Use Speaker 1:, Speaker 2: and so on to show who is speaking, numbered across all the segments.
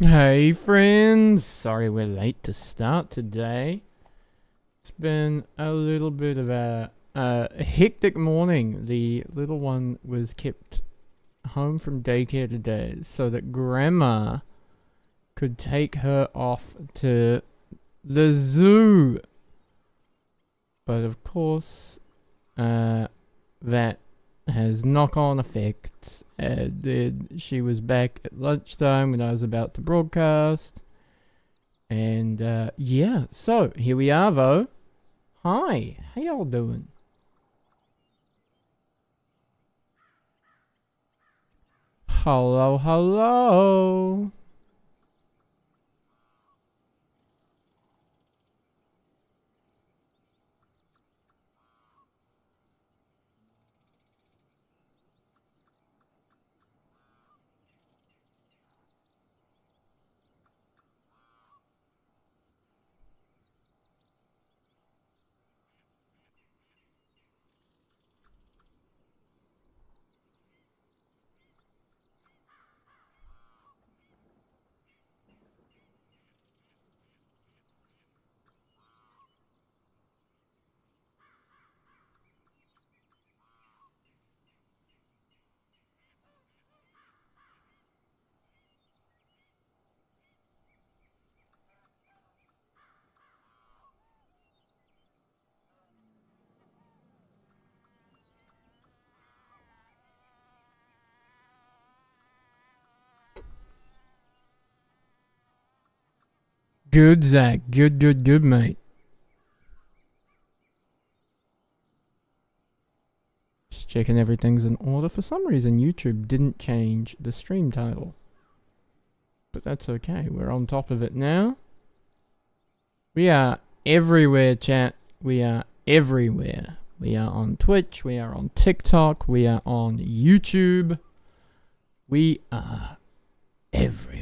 Speaker 1: Hey friends, sorry we're late to start today. It's been a little bit of a hectic morning. The little one was kept home from daycare today so that Grandma could take her off to the zoo. But of course, that has knock-on effects. She was back at lunchtime when I was about to broadcast. And yeah, so here we are though. Hi, how y'all doing? Hello, hello. Good, Zach. Good, mate. Just checking everything's in order. For some reason, YouTube didn't change the stream title. But that's okay. We're on top of it now. We are everywhere, chat. We are everywhere. We are on Twitch. We are on TikTok. We are on YouTube. We are everywhere.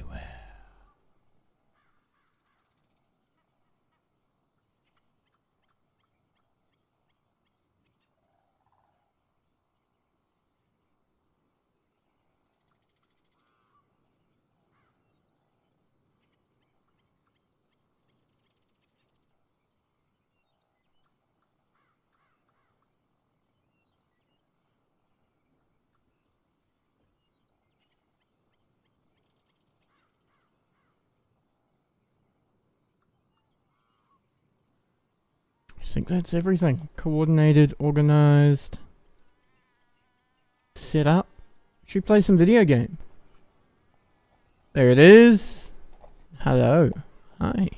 Speaker 1: I think that's everything. Coordinated, organized, set up. Should we play some video game? There it is. Hello. Hi.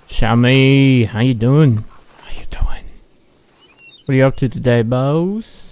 Speaker 1: Shami, how you doing? How you doing? What are you up to today, boss?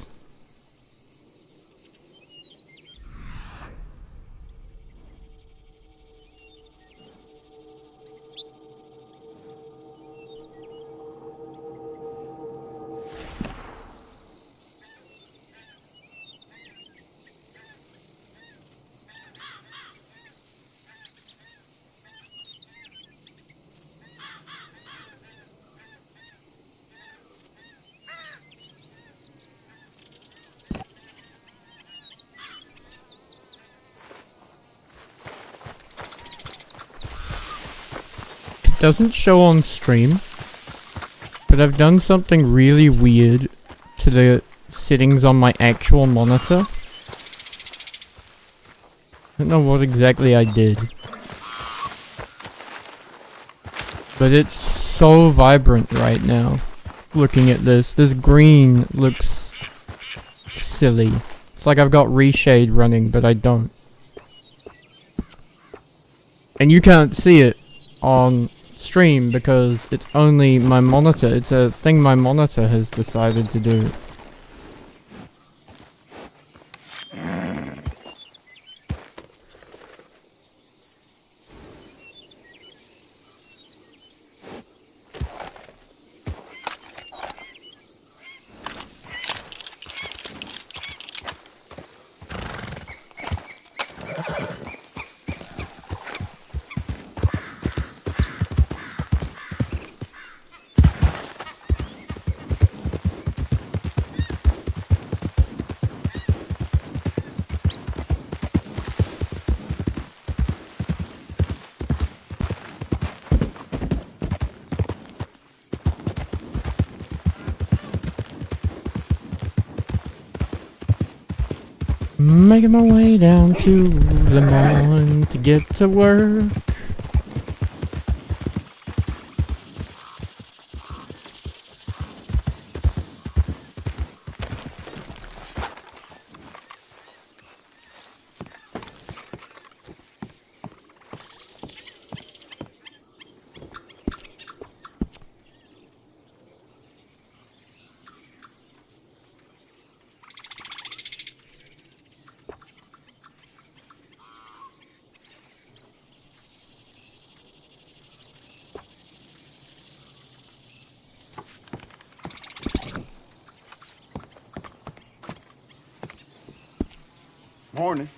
Speaker 1: Doesn't show on stream, but I've done something really weird to the settings on my actual monitor. I don't know what exactly I did, but it's so vibrant right now. Looking at this green looks silly. It's like I've got reshade running, but I don't. And you can't see it on stream because it's only my monitor. It's a thing my monitor has decided to do. Making my way down to the mountain to get to work.
Speaker 2: Morning.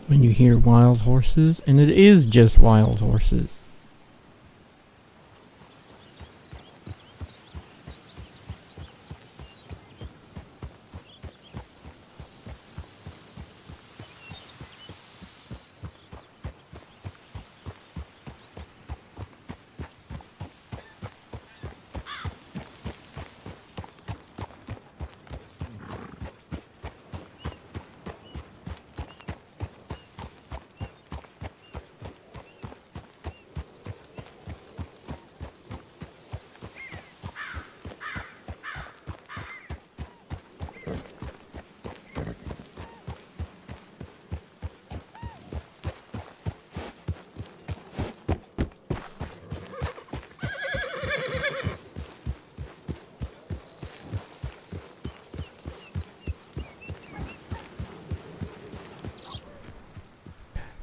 Speaker 1: when you hear wild horses, and it is just wild horses.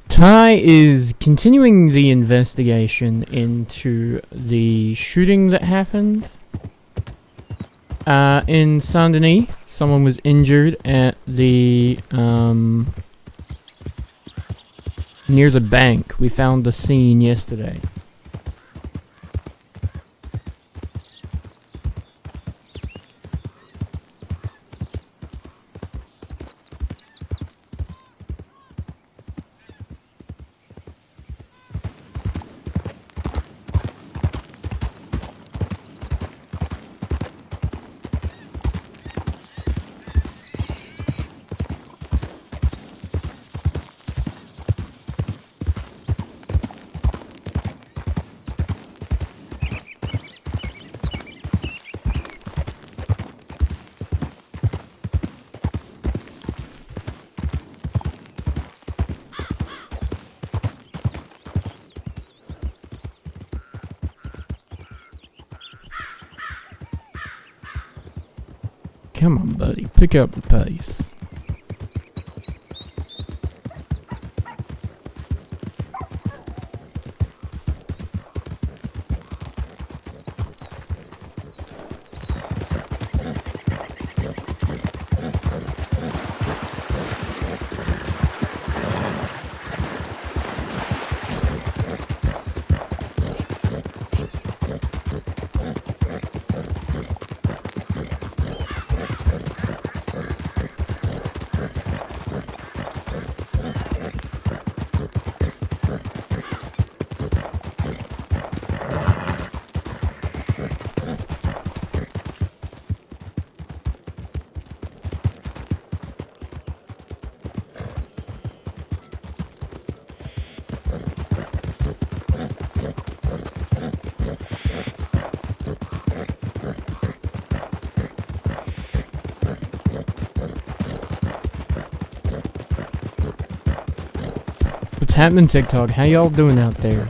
Speaker 1: Ty is continuing the investigation into the shooting that happened in Saint Denis. Someone was injured at the near the bank. We found the scene yesterday. Come on, buddy. Pick up the pace. What's happening, TikTok? How y'all doing out there?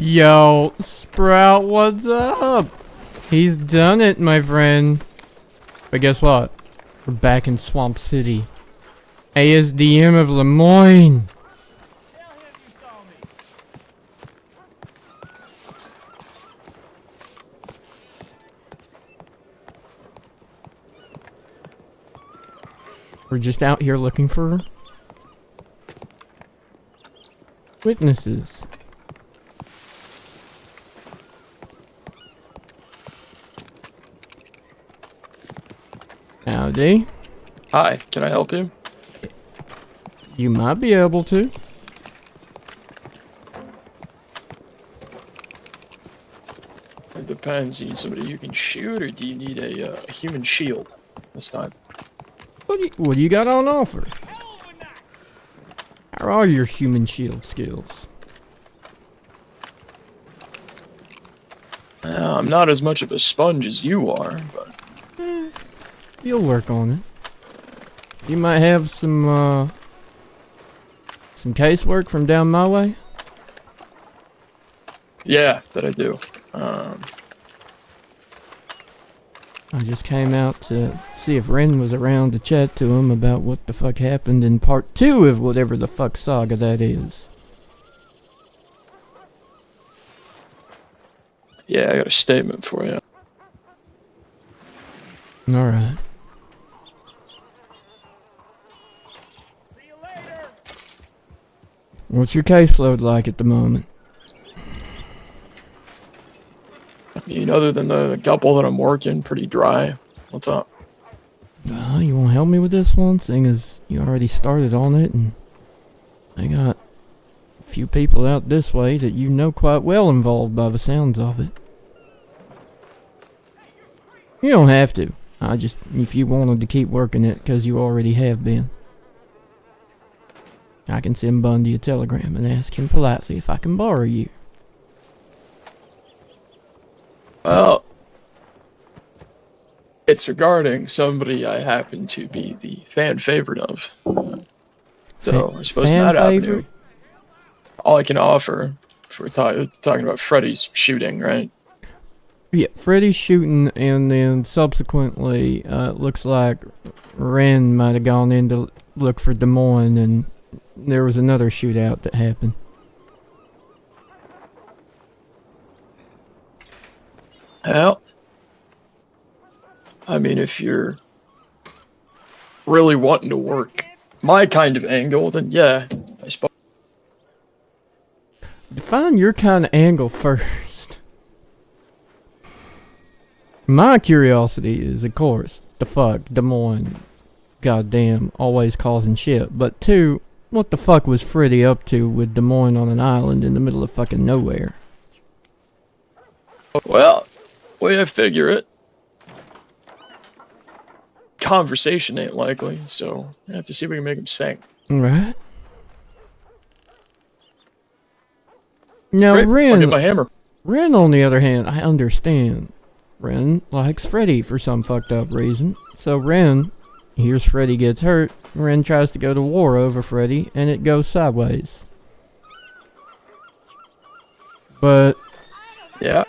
Speaker 1: Yo, Sprout, what's up? He's done it, my friend. But guess what? We're back in Swamp City. ASDM of Lemoyne. We're just out here looking for witnesses. Howdy.
Speaker 3: Hi, can I help you?
Speaker 1: You might be able to.
Speaker 3: It depends. You need somebody you can shoot, or do you need a human shield this time?
Speaker 1: What do you got on offer? How are your human shield skills?
Speaker 3: I'm not as much of a sponge as you are, but
Speaker 1: You'll work on it. You might have some casework from down my way.
Speaker 3: yeah, that I do.
Speaker 1: I just came out to see if Ren was around to chat to him about what the fuck happened in part 2 of whatever the fuck saga that is.
Speaker 3: Yeah, I got a statement for you.
Speaker 1: Alright. What's your caseload like at the moment?
Speaker 3: I mean, other than the couple that I'm working, pretty dry. What's up?
Speaker 1: You wanna help me with this one, seeing as you already started on it, and I got a few people out this way that you know quite well involved by the sounds of it. You don't have to. If you wanted to keep working it, because you already have been. I can send Bundy a telegram and ask him politely if I can borrow you.
Speaker 3: Well, it's regarding somebody I happen to be the fan favorite of. So I suppose in
Speaker 1: Fan
Speaker 3: that avenue,
Speaker 1: favorite?
Speaker 3: all I can offer for talking about Freddy's shooting, right?
Speaker 1: Yeah, Freddy's shooting, and then subsequently, looks like Ren might have gone in to look for Des Moines, and there was another shootout that happened.
Speaker 3: Well, I mean, if you're really wanting to work my kind of angle, then yeah, I suppose.
Speaker 1: Define your kind of angle first. My curiosity is, of course, the fuck, Des Moines, goddamn, always causing shit. But two, what the fuck was Freddy up to with Des Moines on an island in the middle of fucking nowhere?
Speaker 3: Well, way I figure it, conversation ain't likely, so I have to see if we can make him sing.
Speaker 1: Right? Now,
Speaker 3: Great, I'll get my hammer.
Speaker 1: Ren, on the other hand, I understand. Ren likes Freddy for some fucked up reason. So Ren hears Freddy gets hurt. Ren tries to go to war over Freddy, and it goes sideways. But
Speaker 3: Yeah.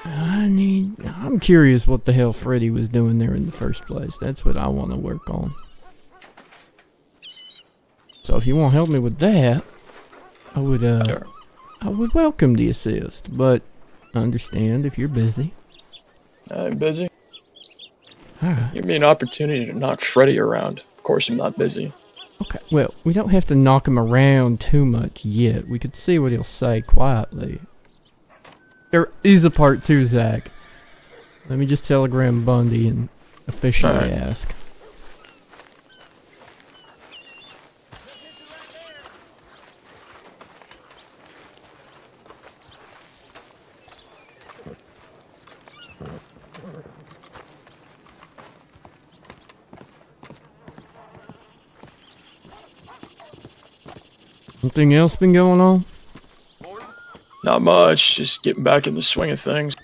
Speaker 1: I'm curious what the hell Freddy was doing there in the first place. That's what I want to work on. So if you want to help me with that, I would
Speaker 3: Sure.
Speaker 1: I would welcome the assist, but I understand if you're busy.
Speaker 3: I'm busy.
Speaker 1: Alright.
Speaker 3: Give me an opportunity to knock Freddy around. Of course I'm not busy.
Speaker 1: Okay, well, we don't have to knock him around too much yet. We could see what he'll say quietly. There is a part 2, Zach. Let me just telegram Bundy and officially
Speaker 3: Alright.
Speaker 1: ask. Anything else been going on?
Speaker 3: Not much, just getting back in the swing of things.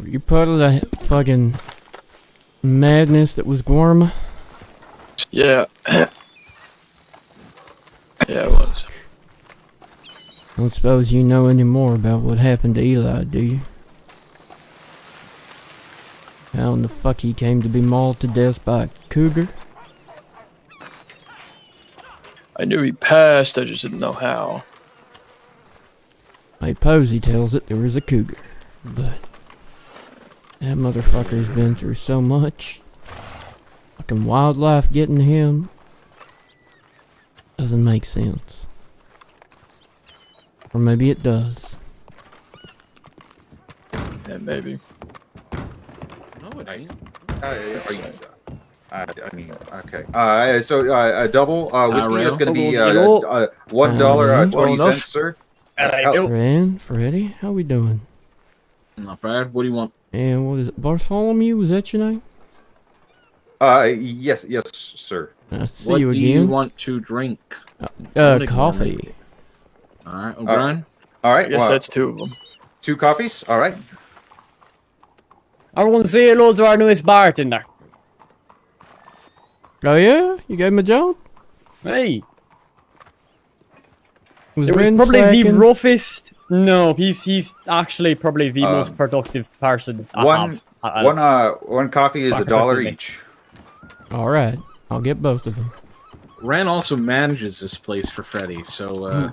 Speaker 1: Were you part of the fucking madness that was Gorm?
Speaker 3: Yeah. Yeah, it was.
Speaker 1: I don't suppose you know any more about what happened to Eli, do you? How in the fuck he came to be mauled to death by a cougar?
Speaker 3: I knew he passed, I just didn't know how.
Speaker 1: I suppose he tells it there was a cougar, but that motherfucker's been through so much. Fucking wildlife getting to him doesn't make sense. Or maybe it does.
Speaker 3: Yeah, maybe.
Speaker 4: No, it ain't.
Speaker 2: I mean, okay. So a double whiskey
Speaker 4: Rail.
Speaker 2: is going to be
Speaker 5: Bubbles,
Speaker 2: $1.20,
Speaker 3: enough.
Speaker 2: sir.
Speaker 1: Fran, Freddie, how we doing?
Speaker 4: Not bad. What do you want?
Speaker 1: And what is it, Bartholomew? Was that your name?
Speaker 2: Yes, sir.
Speaker 1: Nice to see
Speaker 4: What
Speaker 1: you
Speaker 4: do you
Speaker 1: again.
Speaker 4: want to drink? What
Speaker 1: Coffee.
Speaker 4: All right, O'Brien.
Speaker 2: All
Speaker 3: I
Speaker 2: right,
Speaker 3: guess
Speaker 2: well,
Speaker 3: that's 2 of them.
Speaker 2: 2 coffees. All right.
Speaker 5: Everyone say hello to our newest bartender.
Speaker 1: Oh yeah? You gave him a job?
Speaker 5: Hey,
Speaker 1: Was
Speaker 5: it was
Speaker 1: Ren
Speaker 5: probably the
Speaker 1: slacking?
Speaker 5: roughest. No, he's actually probably the most productive person I have.
Speaker 2: One coffee is
Speaker 5: Back
Speaker 2: $1
Speaker 5: up
Speaker 2: each.
Speaker 1: Alright, I'll get both of them.
Speaker 4: Ren also manages this place for Freddy, so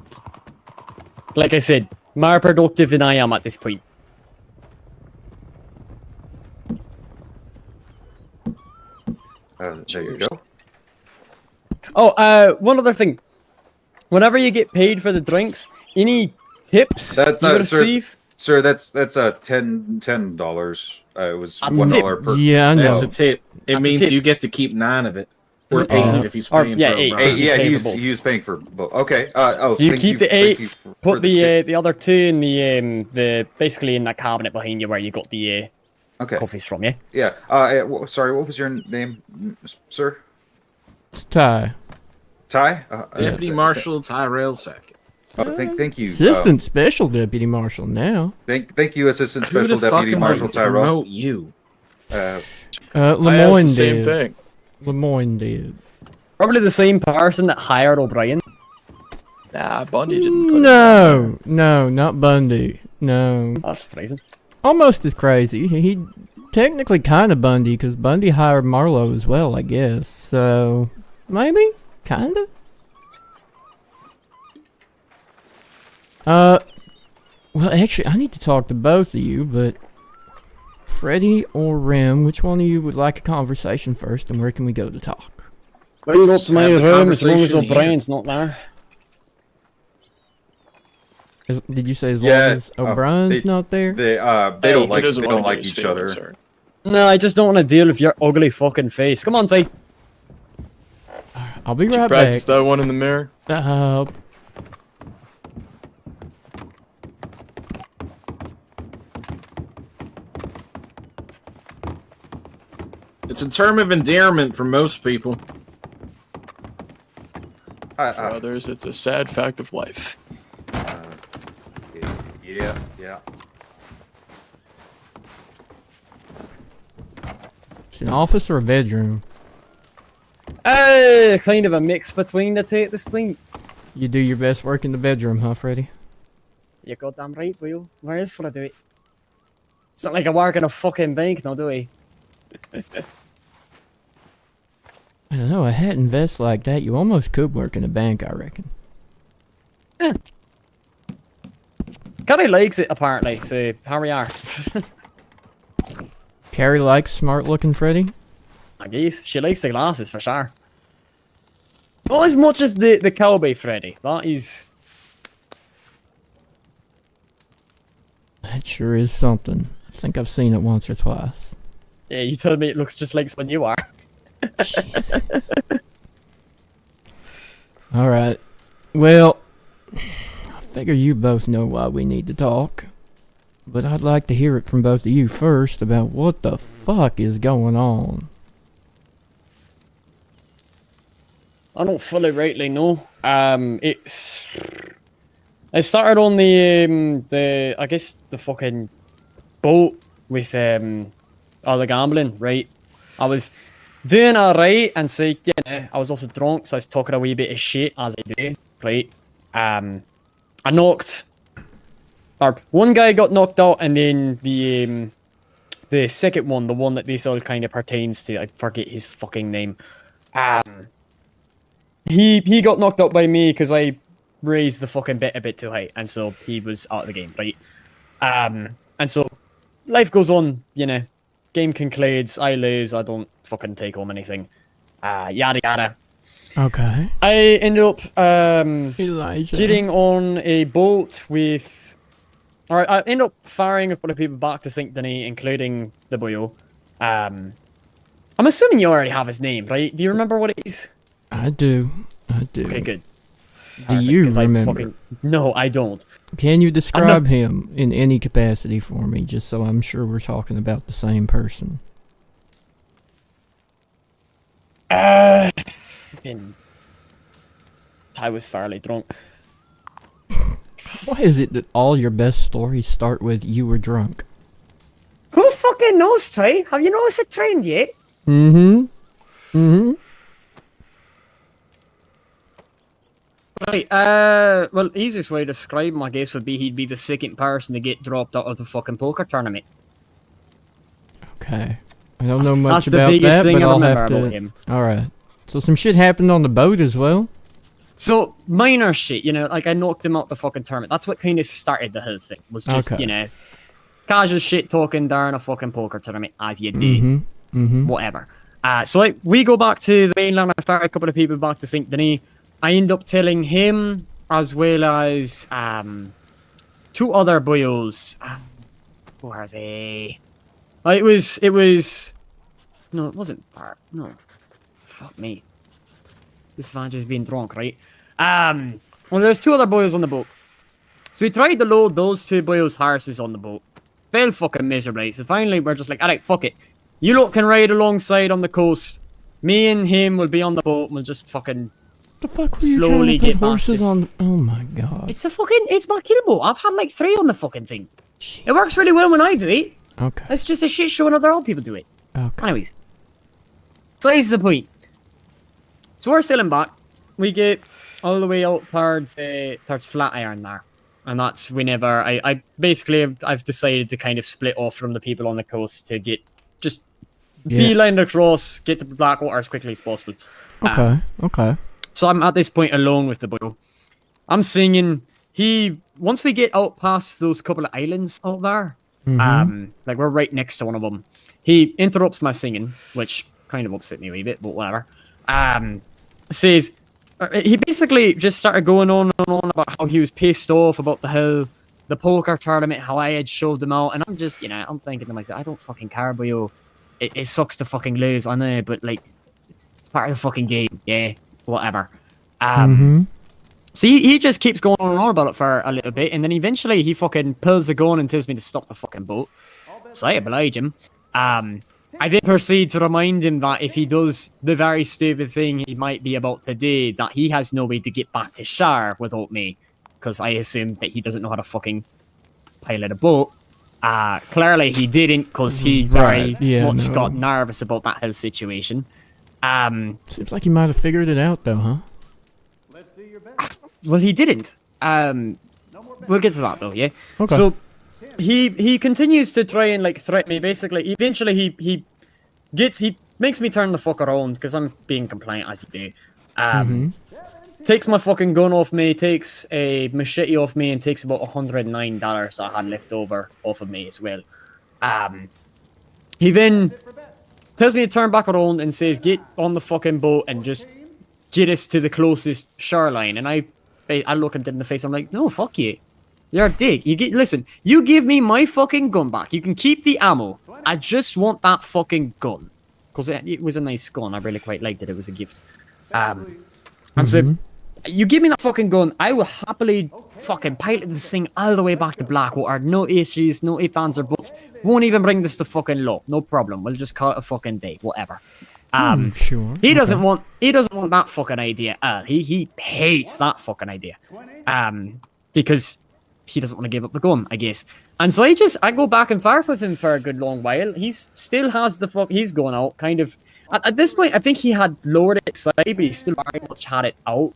Speaker 5: Like I said, more productive than I am at this point.
Speaker 2: There you go.
Speaker 5: Oh, one other thing. Whenever you get paid for the drinks, any tips
Speaker 2: That's
Speaker 5: you
Speaker 2: sir,
Speaker 5: receive?
Speaker 2: sir. That's $10. It was
Speaker 5: That's a tip.
Speaker 2: $1 per.
Speaker 1: Yeah, I know.
Speaker 4: that's a tip. It
Speaker 5: That's a
Speaker 4: means
Speaker 5: tip.
Speaker 4: you get to keep 9 of it. Or
Speaker 1: Uh,
Speaker 4: 8 if he's
Speaker 5: or-
Speaker 4: paying
Speaker 5: yeah,
Speaker 4: for
Speaker 5: 8.
Speaker 4: O'Brien.
Speaker 2: Yeah,
Speaker 5: paying for both.
Speaker 2: he was paying for both. Okay.
Speaker 5: So you
Speaker 2: thank
Speaker 5: keep the
Speaker 2: thank
Speaker 5: 8,
Speaker 2: you for
Speaker 5: put
Speaker 2: the tip.
Speaker 5: the other 2 in the basically in that cabinet behind you where you got the
Speaker 2: Okay.
Speaker 5: coffees from, yeah?
Speaker 2: Yeah. Sorry. What was your name, sir?
Speaker 1: It's Ty.
Speaker 2: Ty.
Speaker 4: Deputy Marshal Tyrell Sackett.
Speaker 2: Thank you.
Speaker 1: Assistant Special Deputy Marshal now.
Speaker 2: Thank you, Assistant
Speaker 4: Who
Speaker 2: Special
Speaker 4: the fuck
Speaker 2: Deputy
Speaker 4: am
Speaker 2: Marshal
Speaker 4: I to
Speaker 2: Tyrell.
Speaker 4: promote you?
Speaker 2: Uh,
Speaker 3: I asked
Speaker 1: Lemoyne
Speaker 3: the same
Speaker 1: did.
Speaker 3: thing.
Speaker 1: Lemoyne did.
Speaker 5: Probably the same person that hired O'Brien.
Speaker 3: Nah, Bundy didn't put
Speaker 1: No, not Bundy. No.
Speaker 5: That's phrasing.
Speaker 1: Almost as crazy. He technically kind of Bundy, because Bundy hired Marlowe as well, I guess. So, maybe? Kinda? Well, actually, I need to talk to both of you, but Freddie or Rem, which one of you would like a conversation first, and where can we go to talk?
Speaker 5: Well, you got to my
Speaker 4: Have the
Speaker 5: room as long as
Speaker 4: conversation here.
Speaker 5: O'Brien's not there.
Speaker 1: Did you say as
Speaker 2: Yeah,
Speaker 1: long as O'Brien's not there?
Speaker 2: they
Speaker 3: Hey,
Speaker 2: don't
Speaker 3: he
Speaker 2: like
Speaker 3: doesn't
Speaker 2: they
Speaker 3: wanna
Speaker 2: don't
Speaker 3: get
Speaker 2: like
Speaker 3: his
Speaker 2: each
Speaker 3: feelings
Speaker 2: other.
Speaker 3: hurt.
Speaker 5: No, I just don't want to deal with your ugly fucking face. Come on, Ty.
Speaker 1: I'll be
Speaker 3: Did you
Speaker 1: right
Speaker 3: practice
Speaker 1: back.
Speaker 3: that one in the mirror?
Speaker 4: It's a term of endearment for most people.
Speaker 3: For others, it's a sad fact of life.
Speaker 2: Yeah.
Speaker 1: It's an office or a bedroom?
Speaker 5: Kind of a mix between the two at this point.
Speaker 1: You do your best work in the bedroom, huh, Freddie?
Speaker 5: You're goddamn right, Will. Where else would I do it? It's not like I work in a fucking bank, no, do I?
Speaker 1: I don't know, a hat and vest like that, you almost could work in a bank, I reckon.
Speaker 5: Carrie likes it, apparently, so here we are.
Speaker 1: Carrie likes smart-looking Freddie?
Speaker 5: I guess. She likes the glasses, for sure. Not as much as the cowboy Freddy. That is...
Speaker 1: That sure is something. I think I've seen it once or twice.
Speaker 5: Yeah, you told me it looks just like someone you are.
Speaker 1: Jesus. Alright. Well, I figure you both know why we need to talk. But I'd like to hear it from both of you first about what the fuck is going on.
Speaker 5: I don't fully rightly know. It's... I started on the I guess the fucking boat with all the gambling, right? I was doing alright, and so I was also drunk, so I was talking a wee bit of shit as I do, right? I knocked, or one guy got knocked out, and then the second one, the one that this all kind of pertains to, I forget his fucking name. He got knocked out by me because I raised the fucking bet a bit too high, and so he was out of the game, right? And so life goes on, game concludes, I lose, I don't fucking take home anything. Yada yada.
Speaker 1: Okay.
Speaker 5: I end up
Speaker 1: Elijah.
Speaker 5: getting on a boat with, or I end up firing a couple of people back to St. Denis, including the boyo. I'm assuming you already have his name, right? Do you remember what it is?
Speaker 1: I do.
Speaker 5: Okay, good.
Speaker 1: Do you
Speaker 5: 'cause
Speaker 1: remember?
Speaker 5: No, I don't.
Speaker 1: Can you describe him in any capacity for me, just so I'm sure we're talking about the same person?
Speaker 5: Fucking Ty was fairly drunk.
Speaker 1: Why is it that all your best stories start with "you were drunk"?
Speaker 5: Who fucking knows, Ty? Have you noticed a trend yet? Right, well, easiest way to describe him, I guess, would be he'd be the second person to get dropped out of the fucking poker tournament.
Speaker 1: Okay. I don't know much
Speaker 5: That's the
Speaker 1: about
Speaker 5: biggest
Speaker 1: that,
Speaker 5: thing
Speaker 1: but
Speaker 5: I
Speaker 1: I'll
Speaker 5: remember
Speaker 1: have
Speaker 5: about
Speaker 1: to...
Speaker 5: him.
Speaker 1: Alright. So some shit happened on the boat as well?
Speaker 5: So, minor shit, like I knocked him out the fucking tournament. That's what kind of started the whole thing, was just,
Speaker 1: Okay.
Speaker 5: Casual shit talking during a fucking poker tournament, as you do. Whatever. So we go back to the mainland. I start a couple of people back to St. Denis. I end up telling him, as well as two other boyos. Who are they? It was. No, it wasn't Bart. No. Fuck me. This van just being drunk, right? Well, there's two other boyos on the boat. So we tried to load those two boyos' horses on the boat. Failed fucking miserably. So finally, we're just like, alright, fuck it. You lot can ride alongside on the coast. Me and him will be on the boat, and we'll just fucking
Speaker 1: The fuck were you
Speaker 5: slowly
Speaker 1: trying to
Speaker 5: get
Speaker 1: put
Speaker 5: back
Speaker 1: horses
Speaker 5: to-
Speaker 1: on? Oh my god.
Speaker 5: It's my kill boat. I've had like 3 on the fucking thing.
Speaker 1: Jeez.
Speaker 5: It works really well when I do it.
Speaker 1: Okay.
Speaker 5: It's just a shit show when other old people do it.
Speaker 1: Okay.
Speaker 5: Anyways. So here's the point. So we're sailing back. We get all the way out towards Flatiron there. And that's whenever I basically I've decided to kind of split off from the people on the coast to get just beeline across, get to Blackwater as quickly as possible.
Speaker 1: Okay. Okay.
Speaker 5: So I'm at this point alone with the boy. I'm singing. Once we get out past those couple of islands out there, like we're right next to one of them, he interrupts my singing, which kind of upset me a wee bit, but whatever. Says, he basically just started going on and on about how he was pissed off about the poker tournament, how I had shoved him out, and I'm just, I'm thinking to myself, I don't fucking care, boyo. It sucks to fucking lose, I know, but like, it's part of the fucking game, yeah, whatever. So he just keeps going on and on about it for a little bit, and then eventually he fucking pulls the gun and tells me to stop the fucking boat. So I oblige him. I then proceed to remind him that if he does the very stupid thing he might be about to do, that he has no way to get back to shore without me, because I assume that he doesn't know how to fucking pilot a boat. Clearly he didn't, because he very much got nervous about that whole situation.
Speaker 1: Seems like you might have figured it out, though, huh?
Speaker 5: Well, he didn't. We'll get to that though, yeah?
Speaker 1: Okay.
Speaker 5: So, he continues to try and, like, threaten me, basically. Eventually, he makes me turn the fuck around, because I'm being compliant, as you do. Takes my fucking gun off me, takes a machete off me, and takes about $109 I had left over off of me as well. He then tells me to turn back around and says, get on the fucking boat and just get us to the closest shoreline. And I look him dead in the face. I'm like, no, fuck you. You're a dick. Listen, you give me my fucking gun back. You can keep the ammo. I just want that fucking gun. Because it was a nice gun. I really quite liked it. It was a gift. And so, you give me that fucking gun, I will happily fucking pilot this thing all the way back to Blackwater. No issues, no ifs, ands, or buts. Won't even bring this to fucking law. No problem. We'll just call it a fucking day. Whatever.
Speaker 1: Sure.
Speaker 5: He doesn't want that fucking idea. He hates that fucking idea. Because he doesn't want to give up the gun, I guess. And so I go back and forth with him for a good long while. He's still has the fuck. He's going out kind of. At this point, I think he had lowered it slightly, but he still very much had it out.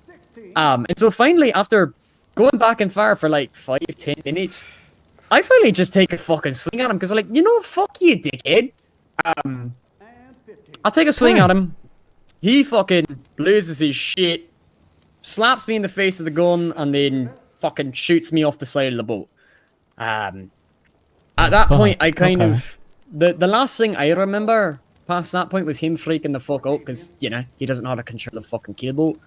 Speaker 5: And so finally, after going back and forth for like 5-10 minutes, I finally just take a fucking swing at him because I'm like, you know, fuck you, dickhead. I take a swing at him. He fucking loses his shit, slaps me in the face with the gun, and then fucking shoots me off the side of the boat. At that point, I kind of... The last thing I remember past that point was him freaking the fuck out because, you know, he doesn't know how to control the fucking keelboat.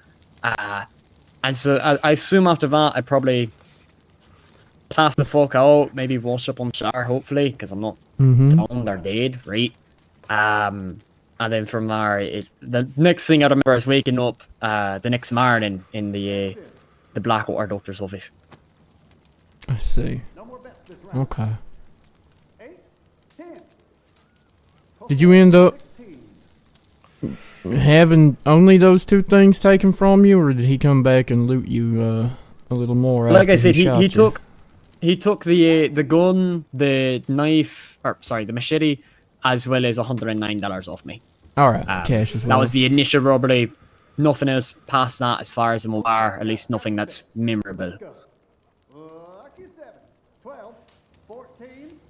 Speaker 5: And so I assume after that, I probably pass the fuck out, maybe wash up on shower, hopefully, because I'm not down or dead, right? And then from there, the next thing I remember is waking up the next morning in the Blackwater doctor's office.
Speaker 1: I see. Okay. Did you end up having only those two things taken from you, or did he come back and loot you a little more?
Speaker 5: Like I said,
Speaker 1: he
Speaker 5: took the gun, the knife, or sorry, the machete, as well as $109 off me.
Speaker 1: All right, cash as well.
Speaker 5: That was the initial robbery. Nothing else past that, as far as I'm aware. At least nothing that's memorable.
Speaker 6: Lucky 7, 12, 14,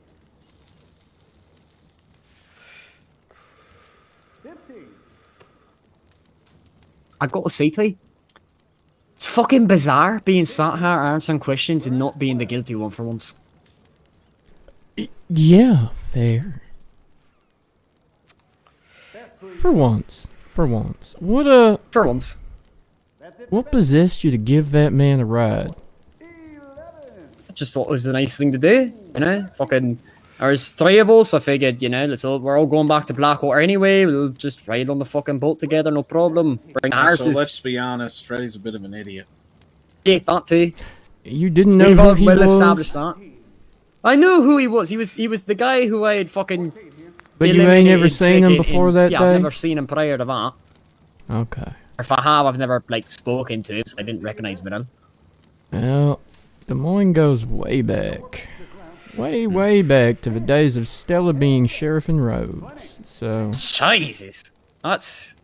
Speaker 6: 15.
Speaker 5: I got to say, Ty, it's fucking bizarre being sat here answering questions and not being the guilty one for once.
Speaker 1: Yeah, fair. For once. For once.
Speaker 5: For once.
Speaker 1: What possessed you to give that man a ride?
Speaker 5: I just thought it was the nice thing to do, you know? Fucking, there's 3 of us, I figured, you know, we're all going back to Blackwater anyway, we'll just ride on the fucking boat together, no problem. Bring horses.
Speaker 4: So let's be honest, Freddy's a bit of an idiot.
Speaker 5: Yeah, that too.
Speaker 1: You didn't know who he
Speaker 5: well
Speaker 1: was?
Speaker 5: Established that. I knew who he was. He was the guy who I had fucking...
Speaker 1: But you ain't never seen him before that day?
Speaker 5: Yeah, I've never seen him prior to that.
Speaker 1: Okay.
Speaker 5: Or if I have, I've never, like, spoken to him, so I didn't recognize him at all.
Speaker 1: Well, Des Moines goes way back. Way back to the days of Stella being sheriff in Rhodes. So...
Speaker 5: Jesus! That's...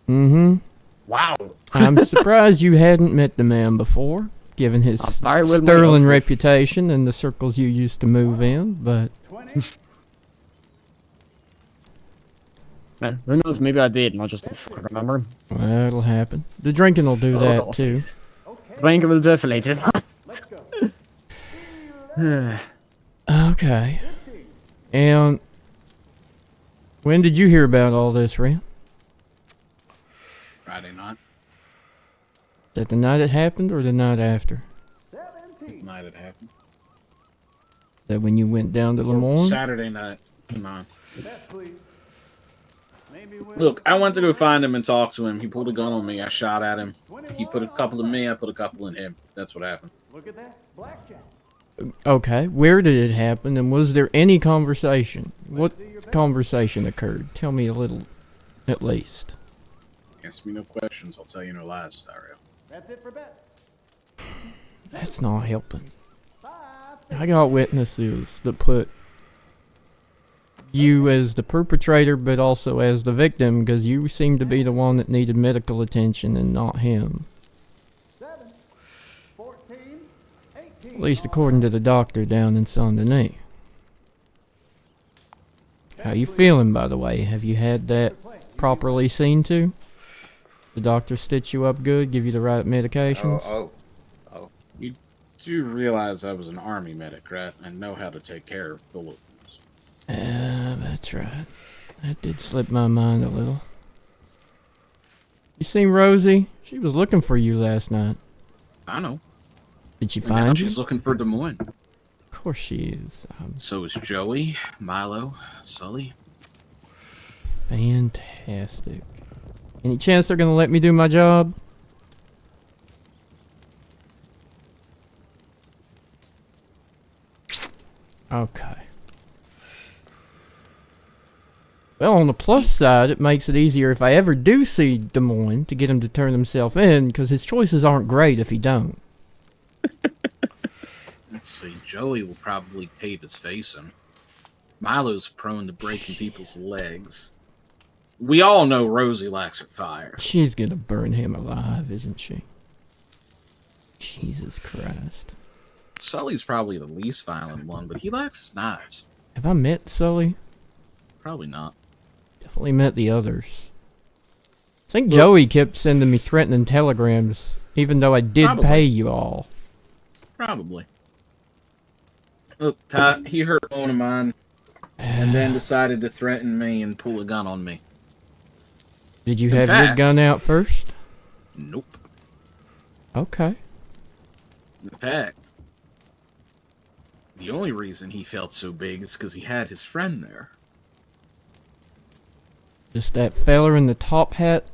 Speaker 5: Wow.
Speaker 1: I'm surprised you hadn't met the man before, given his
Speaker 5: well
Speaker 1: sterling reputation and the circles you used to move in, but...
Speaker 5: Man, who knows, maybe I did and I just don't fucking remember him.
Speaker 1: Well, it'll happen. The drinking will do that, too.
Speaker 5: Drinking will definitely do that.
Speaker 1: Okay. And... when did you hear about all this, Ren?
Speaker 4: Friday night.
Speaker 1: That the night it happened, or the night after?
Speaker 4: The night it happened.
Speaker 1: That when you went down to Lemoyne?
Speaker 4: Saturday night. Come on. Look, I went to go find him and talk to him. He pulled a gun on me. I shot at him. He put a couple in me. I put a couple in him. That's what happened.
Speaker 6: Look at that. Blackjack.
Speaker 1: Okay, where did it happen, and was there any conversation? What conversation occurred? Tell me a little, at least.
Speaker 4: Ask me no questions. I'll tell you no lies, Dario.
Speaker 6: That's it for bets.
Speaker 1: That's not helping. I got witnesses that put you as the perpetrator, but also as the victim, because you seem to be the one that needed medical attention and not him.
Speaker 6: 7, 14, 18.
Speaker 1: At least according to the doctor down in Saint Denis. How you feeling, by the way? Have you had that properly seen to? The doctor stitch you up good, give you the right medications?
Speaker 2: Oh.
Speaker 4: You do realize I was an army medic, right? I know how to take care of bullet wounds.
Speaker 1: That's right. That did slip my mind a little. You seen Rosie? She was looking for you last night.
Speaker 4: I know.
Speaker 1: Did she
Speaker 4: And now
Speaker 1: find you?
Speaker 4: she's looking for Des Moines.
Speaker 1: Of course she is.
Speaker 4: So is Joey, Milo, Sully.
Speaker 1: Fantastic. Any chance they're gonna let me do my job? Okay. Well, on the plus side, it makes it easier if I ever do see Des Moines to get him to turn himself in, because his choices aren't great if he don't.
Speaker 4: Let's see. Joey will probably cave his face in. Milo's prone to breaking people's legs. We all know Rosie likes her fire.
Speaker 1: She's gonna burn him alive, isn't she? Jesus Christ.
Speaker 4: Sully's probably the least violent one, but he likes his knives.
Speaker 1: Have I met Sully?
Speaker 4: Probably not.
Speaker 1: Definitely met the others. I think Joey kept sending me threatening telegrams, even though I did
Speaker 4: Probably.
Speaker 1: pay you all.
Speaker 4: Probably. Look, Ty, he hurt one of mine, and then decided to threaten me and pull a gun on me.
Speaker 1: Did you
Speaker 4: In
Speaker 1: have your
Speaker 4: fact-
Speaker 1: gun out first?
Speaker 4: Nope.
Speaker 1: Okay.
Speaker 4: In fact, the only reason he felt so big is because he had his friend there.
Speaker 1: Just that feller in the top hat?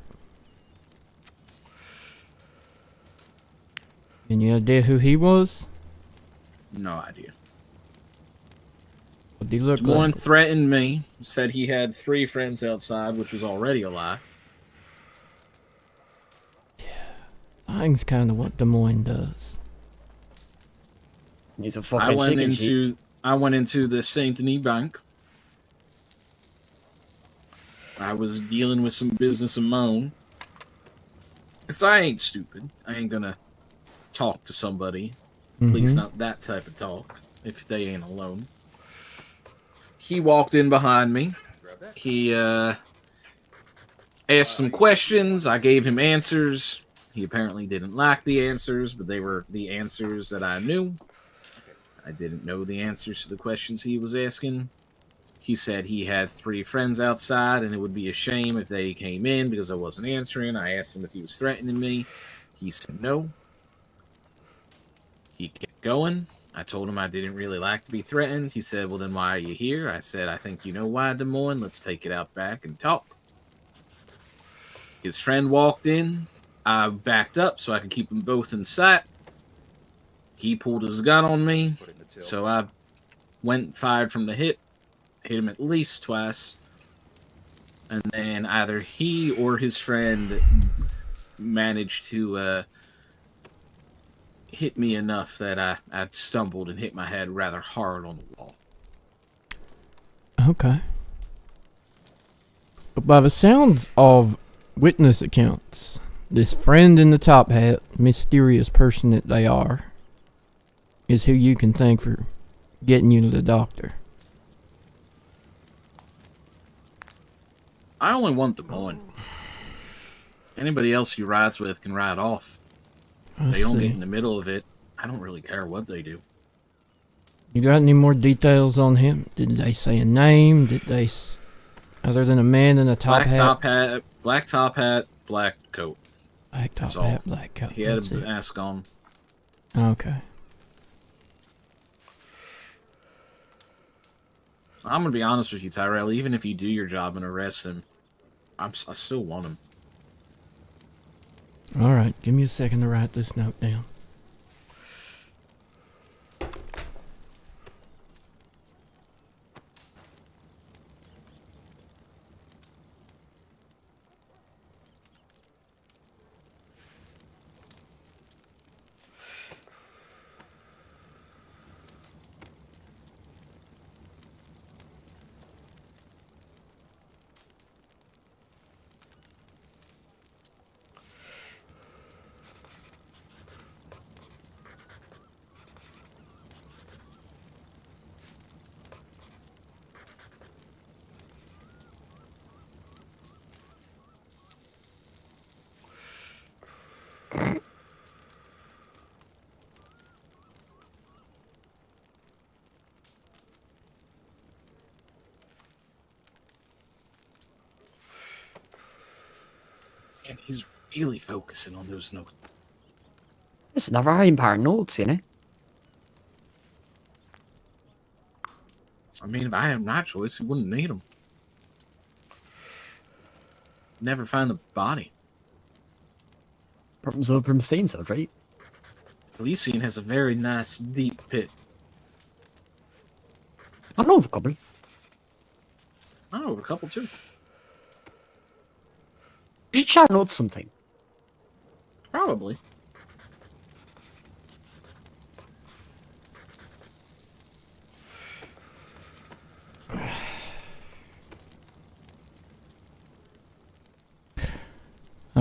Speaker 1: Any idea who he was?
Speaker 4: No idea.
Speaker 1: What did he look
Speaker 4: One
Speaker 1: like?
Speaker 4: threatened me, said he had 3 friends outside, which was already a lie.
Speaker 1: Lying's kind of what Des Moines does.
Speaker 5: He's a fucking chicken shit.
Speaker 4: I went into the Saint Denis Bank. I was dealing with some business of my own. Cause I ain't stupid. I ain't gonna talk to somebody. At least not that type of talk. If they ain't alone. He walked in behind me. He asked some questions. I gave him answers. He apparently didn't like the answers, but they were the answers that I knew. I didn't know the answers to the questions he was asking. He said he had 3 friends outside, and it would be a shame if they came in because I wasn't answering. I asked him if he was threatening me. He said no. He kept going. I told him I didn't really like to be threatened. He said, well, then why are you here? I said, I think you know why, Des Moines. Let's take it out back and talk. His friend walked in. I backed up so I could keep them both in sight. He pulled his gun on me, so I went and fired from the hip, hit him at least twice, and then either he or his friend managed to hit me enough that I stumbled and hit my head rather hard on the wall.
Speaker 1: Okay. But by the sounds of witness accounts, this friend in the top hat, mysterious person that they are, is who you can thank for getting you to the doctor.
Speaker 4: I only want Des Moines. Anybody else he rides with can ride off.
Speaker 1: I
Speaker 4: They don't
Speaker 1: see.
Speaker 4: get in the middle of it. I don't really care what they do.
Speaker 1: You got any more details on him? Did they say a name? Did they, other than a man in a top hat?
Speaker 4: Black top hat, black coat.
Speaker 1: Black top
Speaker 4: That's all.
Speaker 1: hat, black coat.
Speaker 4: He had
Speaker 1: That's
Speaker 4: a
Speaker 1: it.
Speaker 4: mask on.
Speaker 1: Okay.
Speaker 4: I'm gonna be honest with you, Tyrell. Even if you do your job and arrest him, I still want him.
Speaker 1: Alright, give me a second to write this note down.
Speaker 4: And he's really focusing on those notes.
Speaker 5: It's never very important notes, you know?
Speaker 4: I mean, if I had my choice, we wouldn't need them. Never find the body.
Speaker 5: Apart from some pristine stuff, right?
Speaker 4: Elysian has a very nice, deep pit.
Speaker 5: I know of a couple.
Speaker 4: I know of a couple, too.
Speaker 5: We should chat notes sometime.
Speaker 4: Probably.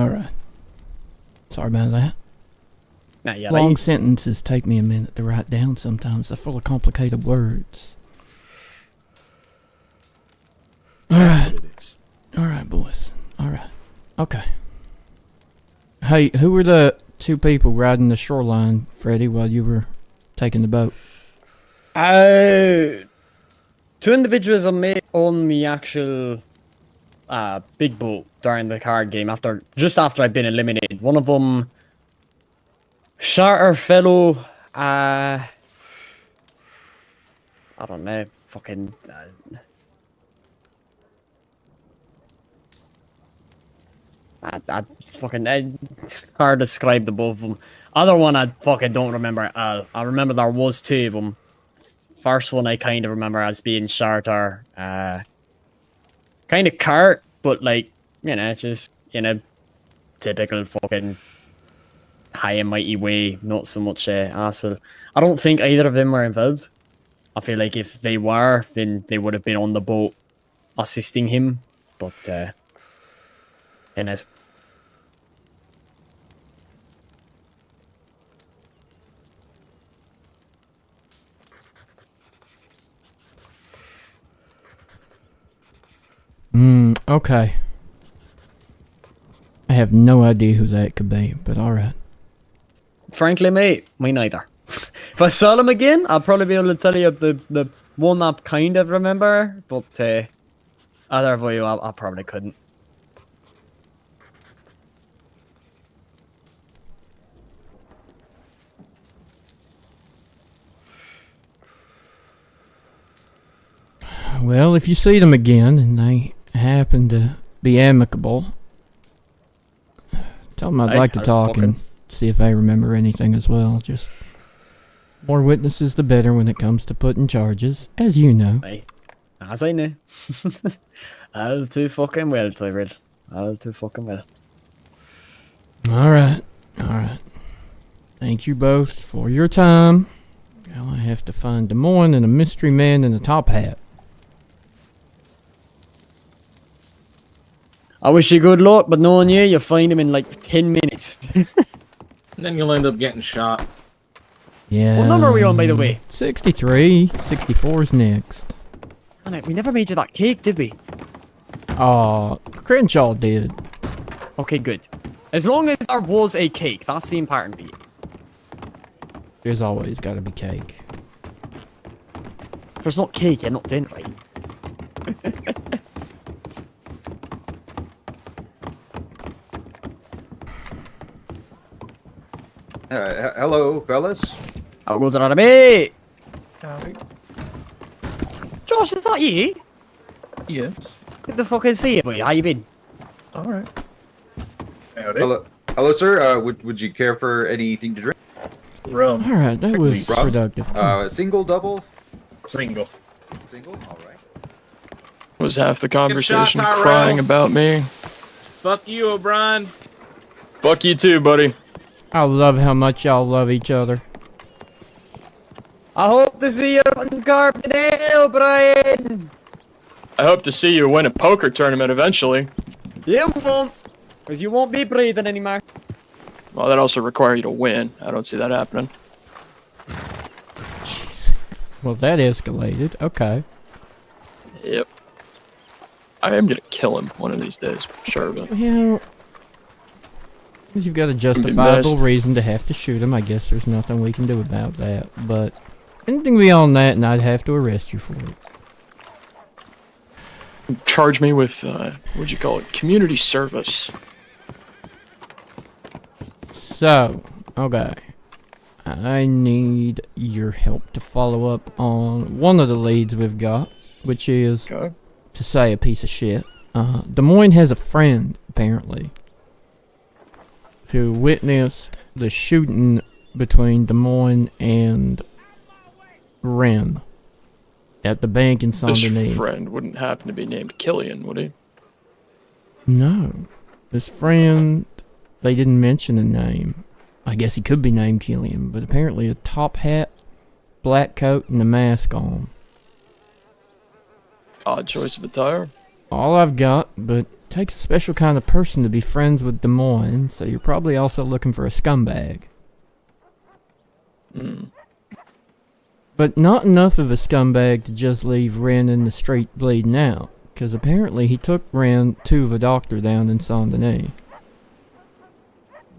Speaker 1: Alright. Sorry about that.
Speaker 5: Nah, yeah,
Speaker 1: Long
Speaker 5: like,
Speaker 1: sentences take me a minute to write down sometimes. They're full of complicated words.
Speaker 4: That's
Speaker 1: Alright.
Speaker 4: what it is.
Speaker 1: Alright, boys. Alright. Okay. Hey, who were the two people riding the shoreline, Freddie, while you were taking the boat?
Speaker 5: two individuals I met on the actual big boat during the card game just after I'd been eliminated. One of them, shorter fellow, I don't know, fucking. I fucking hard to describe the both of them. Other one I fucking don't remember at all. I remember there was two of them. First one I kind of remember as being shorter, kind of cart, but like, you know, just in a typical fucking high and mighty way, not so much asshole. I don't think either of them were involved. I feel like if they were, then they would have been on the boat assisting him, but in it.
Speaker 1: Okay. I have no idea who that could be, but alright.
Speaker 5: Frankly, mate, me neither. If I saw them again, I'd probably be able to tell you the one I kind of remember, but other of you, I probably couldn't.
Speaker 1: Well, if you see them again and they happen to be amicable, tell them I'd like to
Speaker 5: I'll
Speaker 1: talk and see if they remember anything as well. Just more witnesses the better when it comes to putting charges, as you know.
Speaker 5: Aye. As I know. All too fucking well, Tyrell. All too fucking well.
Speaker 1: Alright, alright. Thank you both for your time. Now I have to find Des Moines and a mystery man in a top hat.
Speaker 5: I wish you good luck, but knowing you, you'll find him in like 10 minutes.
Speaker 4: And then you'll end up getting shot.
Speaker 1: Yeah.
Speaker 5: What number are we on, by the way?
Speaker 1: 63. 64's next.
Speaker 5: Damn it, we never made you that cake, did we?
Speaker 1: Aw, Crenshaw did.
Speaker 5: Okay, good. As long as there was a cake, that's the important bit.
Speaker 1: There's always gotta be cake.
Speaker 5: If there's not cake, you're not doing it right.
Speaker 2: Hello, fellas.
Speaker 5: How goes it, mate? Josh, is that you?
Speaker 3: Yes.
Speaker 5: Good to fucking see you, boy. How you been?
Speaker 3: All right.
Speaker 2: Hello, sir. Would you care for anything to drink?
Speaker 3: Rum.
Speaker 1: Alright, that was
Speaker 2: Rob?
Speaker 1: productive.
Speaker 2: Single, double?
Speaker 3: Single.
Speaker 2: Single? Alright.
Speaker 3: Was half the conversation
Speaker 4: Tyrell.
Speaker 3: crying about me?
Speaker 4: Fuck you, O'Brien.
Speaker 3: Fuck you too, buddy.
Speaker 1: I love how much y'all love each other.
Speaker 5: I hope to see you on Carbondale, Brian.
Speaker 3: I hope to see you win a poker tournament eventually.
Speaker 5: You won't, because you won't be breathing anymore.
Speaker 3: Well, that also requires you to win. I don't see that happening.
Speaker 1: Well, that escalated. Okay.
Speaker 3: Yep. I am gonna kill him one of these days, for sure. But
Speaker 1: Well, you've got a justifiable reason to have to shoot him. I guess there's nothing we can do about that. But anything beyond that, and I'd have to arrest you for it.
Speaker 3: charge me with what'd you call it? Community service.
Speaker 1: So, okay. I need your help to follow up on one of the leads we've got, which is,
Speaker 3: Okay.
Speaker 1: to say a piece of shit. Des Moines has a friend, apparently, who witnessed the shooting between Des Moines and Wren at the bank in Saint
Speaker 3: This
Speaker 1: Denis.
Speaker 3: friend wouldn't happen to be named Killian, would he?
Speaker 1: No. This friend, they didn't mention a name. I guess he could be named Killian, but apparently a top hat, black coat, and a mask on.
Speaker 3: Odd choice of attire.
Speaker 1: All I've got, but takes a special kind of person to be friends with Des Moines, so you're probably also looking for a scumbag. But not enough of a scumbag to just leave Ren in the street bleeding out, because apparently he took Ren to the doctor down in Saint Denis.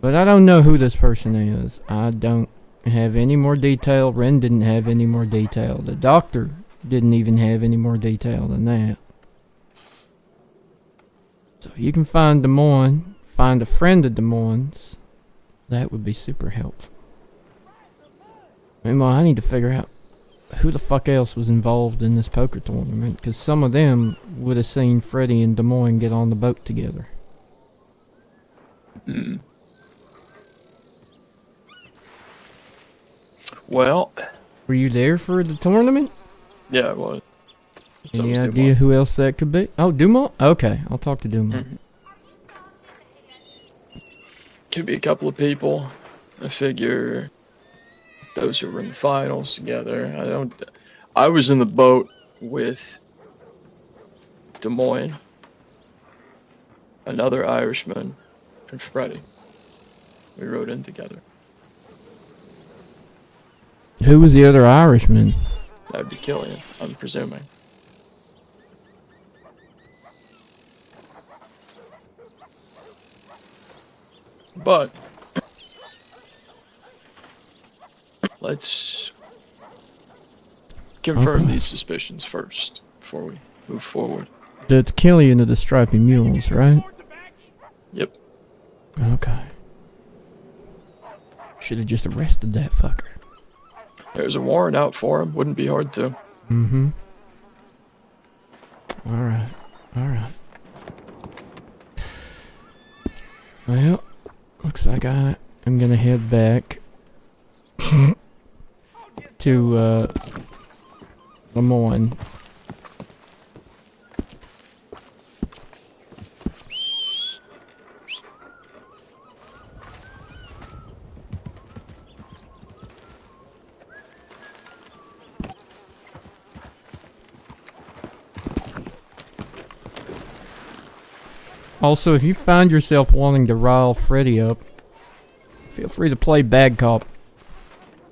Speaker 1: But I don't know who this person is. I don't have any more detail. Ren didn't have any more detail. The doctor didn't even have any more detail than that. So if you can find Des Moines, find a friend of Des Moines, that would be super helpful. Meanwhile, I need to figure out who the fuck else was involved in this poker tournament, because some of them would have seen Freddie and Des Moines get on the boat together.
Speaker 3: Well,
Speaker 1: Were you there for the tournament?
Speaker 3: yeah, it was. So
Speaker 1: Any
Speaker 3: was
Speaker 1: idea
Speaker 3: Dumont.
Speaker 1: who else that could be? Oh, Dumont? Okay, I'll talk to Dumont.
Speaker 3: Could be a couple of people. I figure those who were in the finals together. I was in the boat with Des Moines, another Irishman, and Freddie. We rode in together.
Speaker 1: Who was the other Irishman?
Speaker 3: That'd be Killian, I'm presuming. But let's confirm
Speaker 1: Okay.
Speaker 3: these suspicions first before we move forward.
Speaker 1: That's Killian of the Stripy Mules, right?
Speaker 3: Yep.
Speaker 1: Okay. Should have just arrested that fucker.
Speaker 3: There's a warrant out for him. Wouldn't be hard to.
Speaker 1: Mm-hmm. Alright. Alright. Well, looks like I am gonna head back to Des Moines. Also, if you find yourself wanting to rile Freddy up, feel free to play bad cop.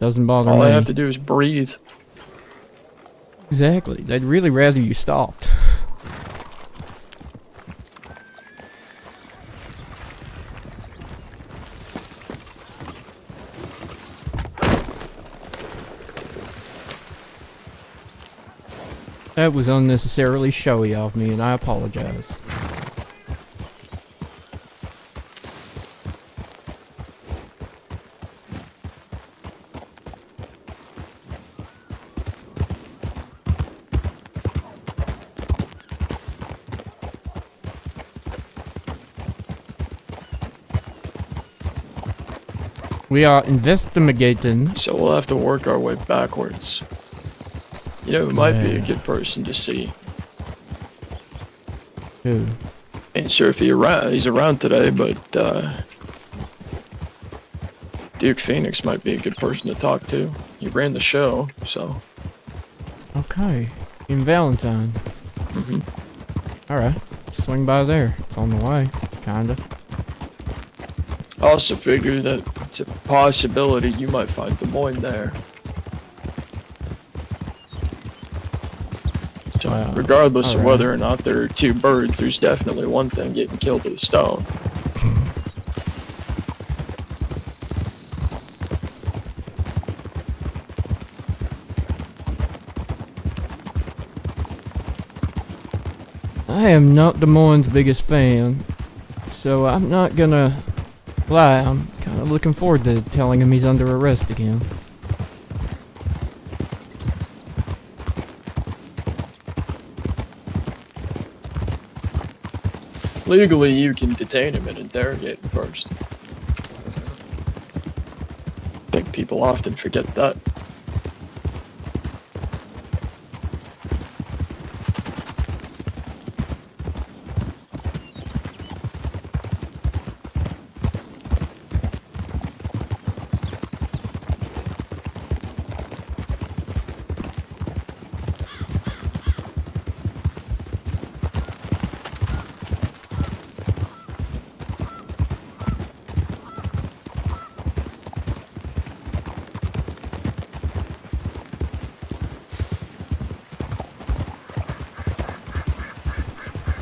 Speaker 1: Doesn't bother
Speaker 3: All
Speaker 1: me.
Speaker 3: I have to do is breathe.
Speaker 1: Exactly. They'd really rather you stopped. That was unnecessarily showy of me, and I apologize. We are investigating.
Speaker 3: So we'll have to work our way backwards. You know, who might be a
Speaker 1: Yeah.
Speaker 3: good person to see.
Speaker 1: Who?
Speaker 3: Ain't sure if he's around today, but Duke Phoenix might be a good person to talk to. He ran the show, so.
Speaker 1: Okay. In Valentine.
Speaker 3: Mhm.
Speaker 1: Alright. Swing by there. It's on the way. Kinda.
Speaker 3: I also figure that it's a possibility you might find Des Moines there. So,
Speaker 1: Wow.
Speaker 3: regardless of
Speaker 1: Alright.
Speaker 3: whether or not there are two birds, there's definitely one thing getting killed with a stone.
Speaker 1: I am not Des Moines' biggest fan, so I'm not gonna lie. I'm kind of looking forward to telling him he's under arrest again.
Speaker 3: Legally, you can detain him and interrogate him first. I think people often forget that.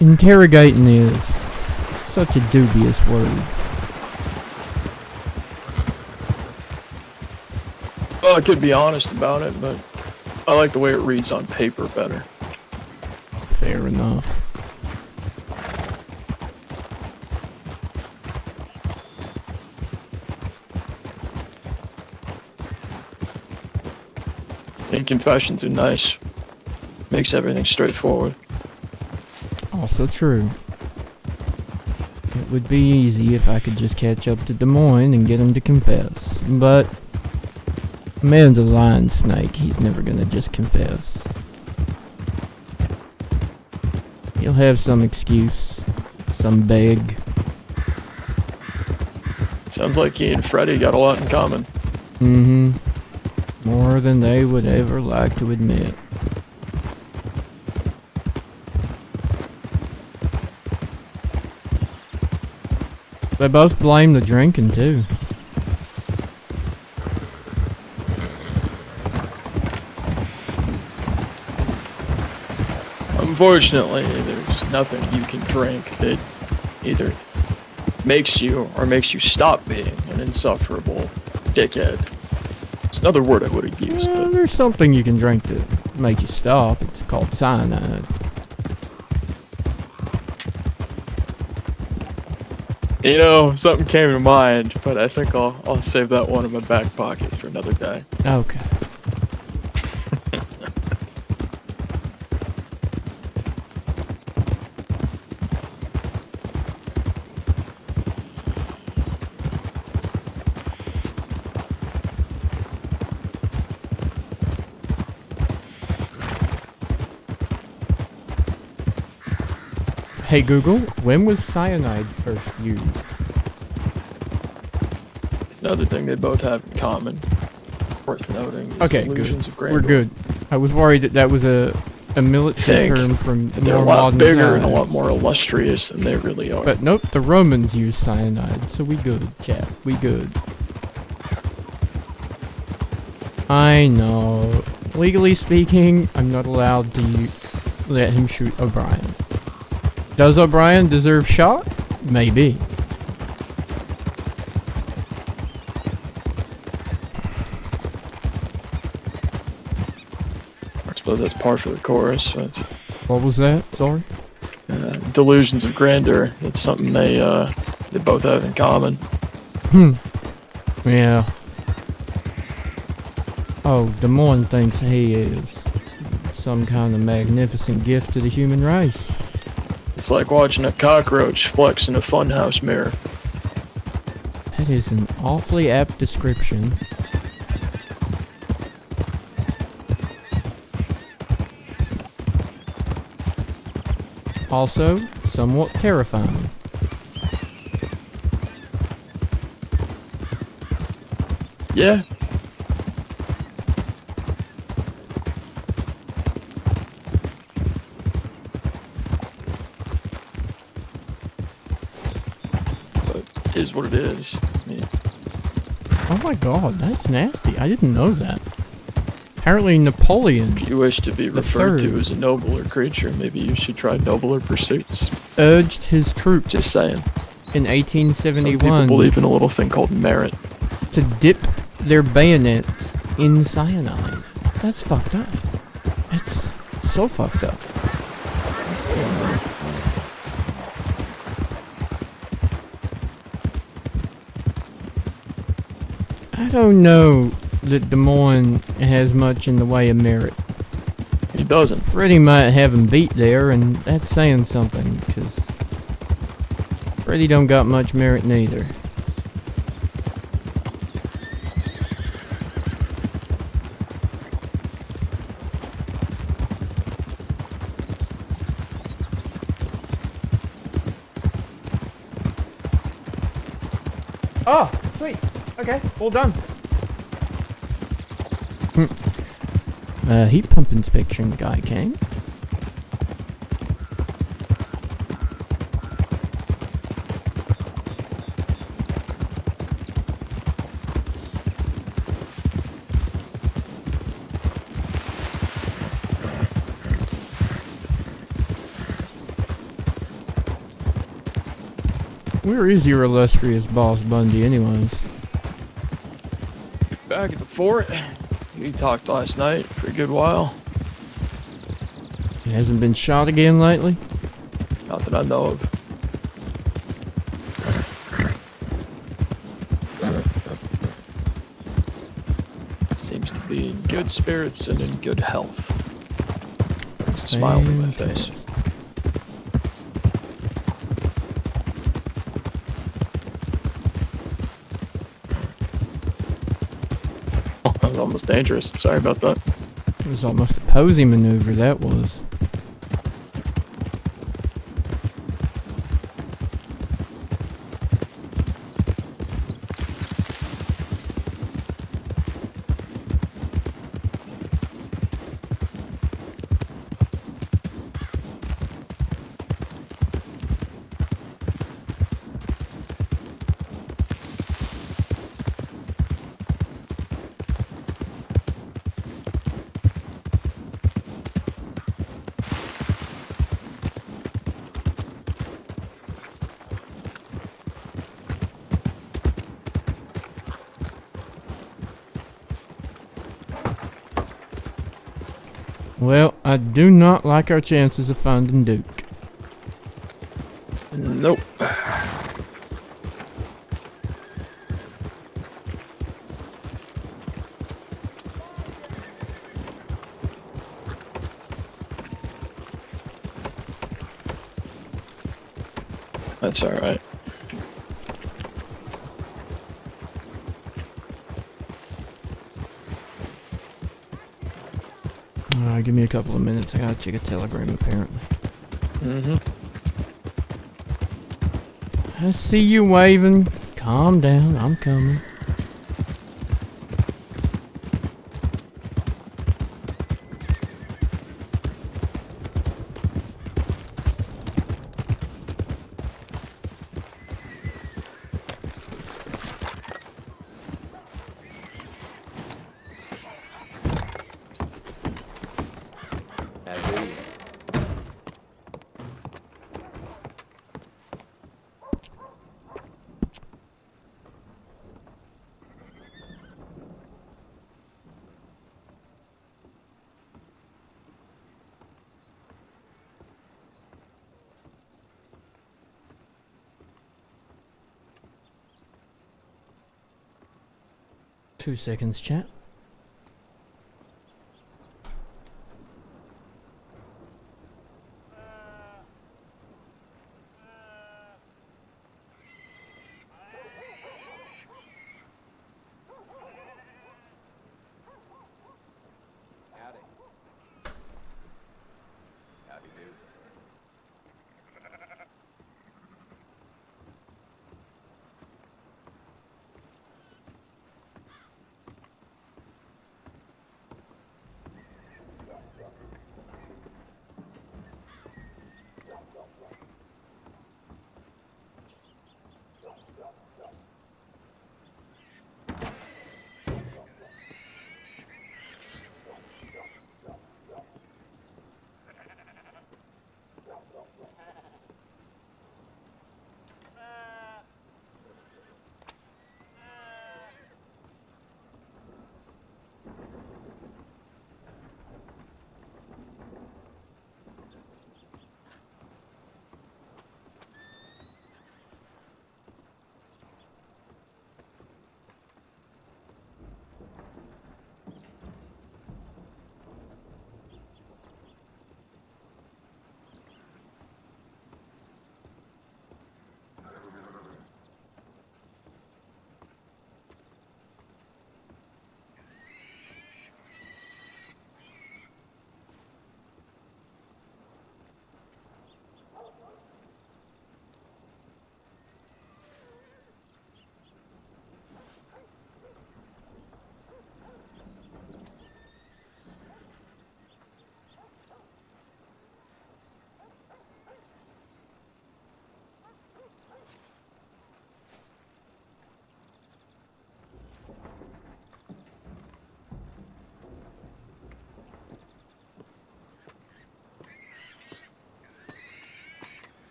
Speaker 1: Interrogating is such a dubious word.
Speaker 3: Well, I could be honest about it, but I like the way it reads on paper better.
Speaker 1: Fair enough.
Speaker 3: And confessions are nice. Makes everything straightforward.
Speaker 1: Also true. It would be easy if I could just catch up to Des Moines and get him to confess. But a man's a lion snake. He's never gonna just confess. He'll have some excuse. Some beg.
Speaker 3: Sounds like he and Freddy got a lot in common.
Speaker 1: Mm-hmm. More than they would ever like to admit. They both blame the drinking, too.
Speaker 3: Unfortunately, there's nothing you can drink that either makes you or makes you stop being an insufferable dickhead. It's another word I would have used,
Speaker 1: Well,
Speaker 3: but
Speaker 1: there's something you can drink to make you stop. It's called cyanide.
Speaker 3: you know, something came to mind, but I think I'll save that one in my back pocket for another day.
Speaker 1: Okay. Hey Google, when was cyanide first used?
Speaker 3: Another thing they both have in common, worth noting, is
Speaker 1: Okay,
Speaker 3: illusions
Speaker 1: good.
Speaker 3: of grandeur.
Speaker 1: We're good. I was worried that that was a military
Speaker 3: Think
Speaker 1: term from
Speaker 3: They're a
Speaker 1: more
Speaker 3: lot
Speaker 1: modern
Speaker 3: bigger and a lot
Speaker 1: times.
Speaker 3: more illustrious than they really are.
Speaker 1: But nope, the Romans used cyanide, so we good, chat. We good. I know. Legally speaking, I'm not allowed to let him shoot O'Brien. Does O'Brien deserve shot? Maybe.
Speaker 3: I suppose that's par for the course. But,
Speaker 1: What was that? Sorry?
Speaker 3: delusions of grandeur. It's something they both have in common.
Speaker 1: Yeah. Oh, Des Moines thinks he is some kind of magnificent gift to the human race.
Speaker 3: It's like watching a cockroach flex in a funhouse mirror.
Speaker 1: That is an awfully apt description. Also, somewhat terrifying.
Speaker 3: Yeah. But is what it is. I mean,
Speaker 1: Oh my god, that's nasty. I didn't know that. Apparently Napoleon
Speaker 3: if you wish to be
Speaker 1: The
Speaker 3: referred to
Speaker 1: third.
Speaker 3: as a nobler creature, maybe you should try nobler pursuits.
Speaker 1: urged his troops
Speaker 3: Just saying.
Speaker 1: in
Speaker 3: Some people
Speaker 1: 1871
Speaker 3: believe in a little thing called merit.
Speaker 1: to dip their bayonets in cyanide. That's fucked up. It's so fucked up. I don't know that Des Moines has much in the way of merit.
Speaker 3: He doesn't.
Speaker 1: Freddie might have him beat there, and that's saying something, because Freddie don't got much merit neither. Oh, sweet. Okay, all done. Heat pump inspection guy came. Where is your illustrious boss, Bundy, anyways?
Speaker 3: Back at the fort. We talked last night for a good while.
Speaker 1: He hasn't been shot again lately?
Speaker 3: Not that I know of. Seems to be in good spirits and in good health. Brings a smile to my face. Oh, that was almost dangerous. Sorry about that.
Speaker 1: It was almost a posy maneuver, that was. Well, I do not like our chances of finding Duke.
Speaker 3: Nope. That's alright.
Speaker 1: Alright, give me a couple of minutes. I gotta check a telegram, apparently.
Speaker 3: Mm-hmm.
Speaker 1: I see you waving. Calm down, I'm coming. Two seconds, chat.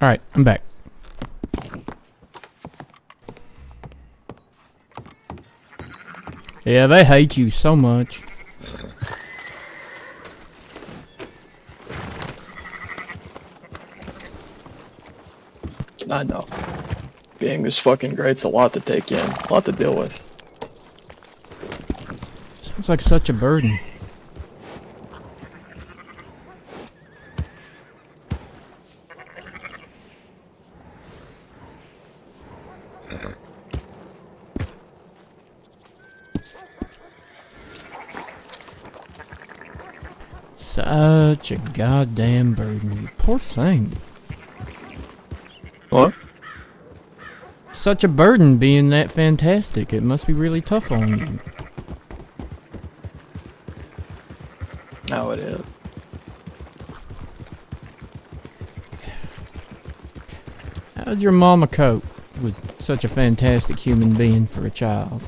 Speaker 1: Alright, I'm back. Yeah, they hate you so much.
Speaker 3: I know. Being this fucking great's a lot to take in, a lot to deal with.
Speaker 1: Sounds like such a burden. Such a goddamn burden. You poor thing.
Speaker 3: What?
Speaker 1: Such a burden being that fantastic. It must be really tough on you.
Speaker 3: No, it is.
Speaker 1: How'd your mama cope with such a fantastic human being for a child?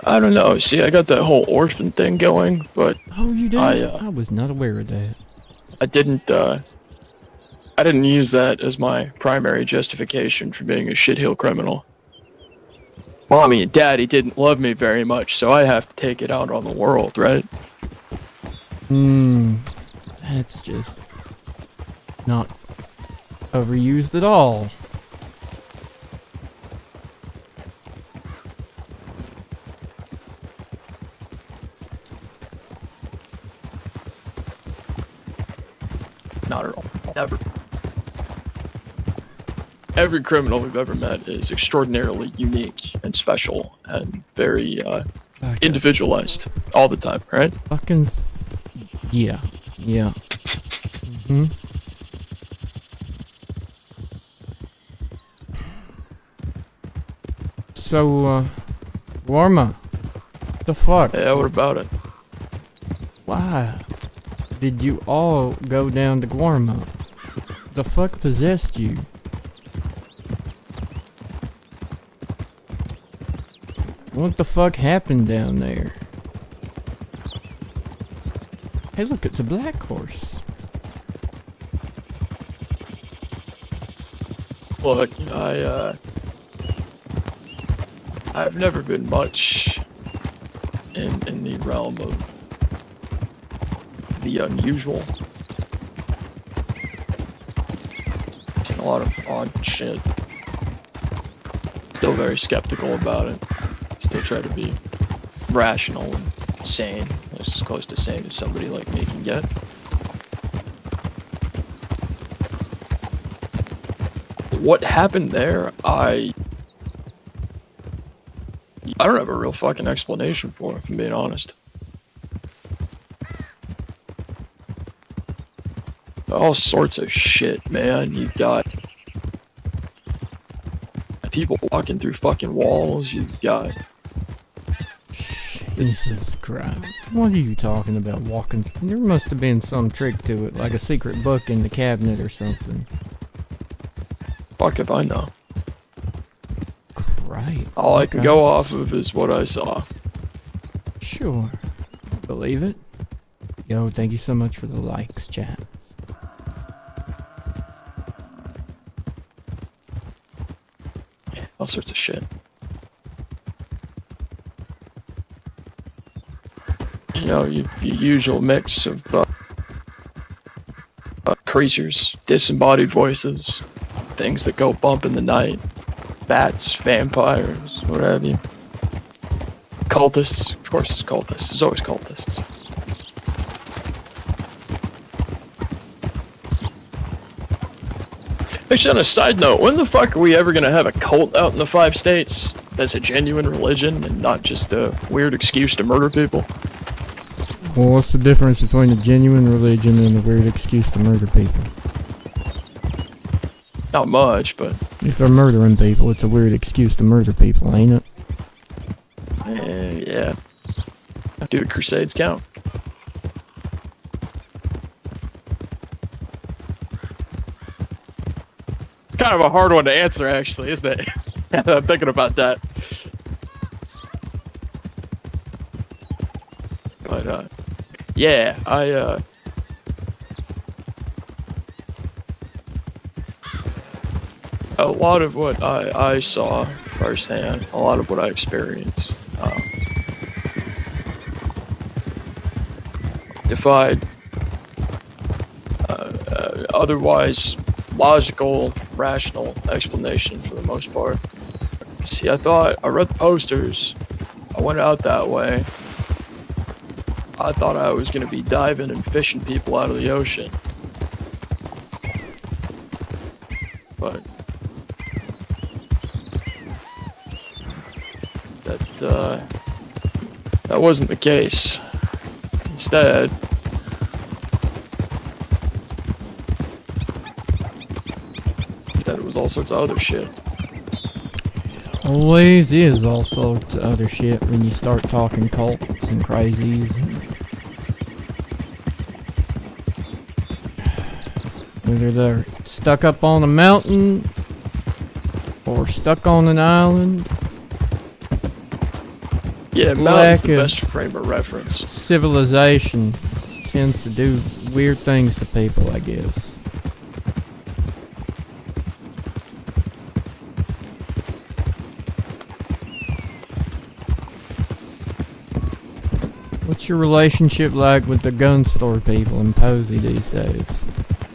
Speaker 3: I don't know. See, I got that whole orphan thing going, but
Speaker 1: Oh, you did?
Speaker 3: I
Speaker 1: I was not aware of that.
Speaker 3: I didn't use that as my primary justification for being a shitheel criminal. Mommy and Daddy didn't love me very much, so I have to take it out on the world, right?
Speaker 1: That's just not overused at all.
Speaker 3: Not at all. Never. Every criminal we've ever met is extraordinarily unique and special and very
Speaker 1: Okay.
Speaker 3: individualized all the time, right?
Speaker 1: Fucking yeah, yeah. Hmm. So, Warma, the fuck?
Speaker 3: Yeah, what about it?
Speaker 1: Why did you all go down to Guarma? The fuck possessed you? What the fuck happened down there? Hey, look, it's a black horse.
Speaker 3: Look, I've never been much in the realm of the unusual. Seen a lot of odd shit. Still very skeptical about it. Still try to be rational and sane, as close to sane as somebody like me can get. What happened there, I don't have a real fucking explanation for, if I'm being honest. All sorts of shit, man. You've got people walking through fucking walls. You've got...
Speaker 1: Jesus Christ. What are you talking about walking? There must have been some trick to it, like a secret book in the cabinet or something.
Speaker 3: Fuck if I know.
Speaker 1: Right.
Speaker 3: All I can go off of is what I saw.
Speaker 1: Sure. Believe it. Yo, thank you so much for the likes, chat.
Speaker 3: All sorts of shit. You know, your usual mix of creatures, disembodied voices, things that go bump in the night, bats, vampires, what have you. Cultists, of course it's cultists, there's always cultists. Actually, on a side note, when the fuck are we ever gonna have a cult out in the 5 states that's a genuine religion and not just a weird excuse to murder people?
Speaker 1: Well, what's the difference between a genuine religion and a weird excuse to murder people?
Speaker 3: Not much, but
Speaker 1: If they're murdering people, it's a weird excuse to murder people, ain't it?
Speaker 3: yeah. Do the Crusades count? Kind of a hard one to answer, actually, isn't it? I'm thinking about that. But Yeah, a lot of what I saw firsthand, a lot of what I experienced, defied otherwise logical, rational explanation for the most part. See, I read the posters, I went out that way. I thought I was gonna be diving and fishing people out of the ocean. But that wasn't the case. Instead, that it was all sorts of other shit.
Speaker 1: Always is all sorts of other shit when you start talking cults and crazies. Whether they're stuck up on a mountain or stuck on an island.
Speaker 3: Yeah, mountain's the
Speaker 1: Lack of
Speaker 3: best frame of reference.
Speaker 1: civilization tends to do weird things to people, I guess. What's your relationship like with the gun store people in Posey these days?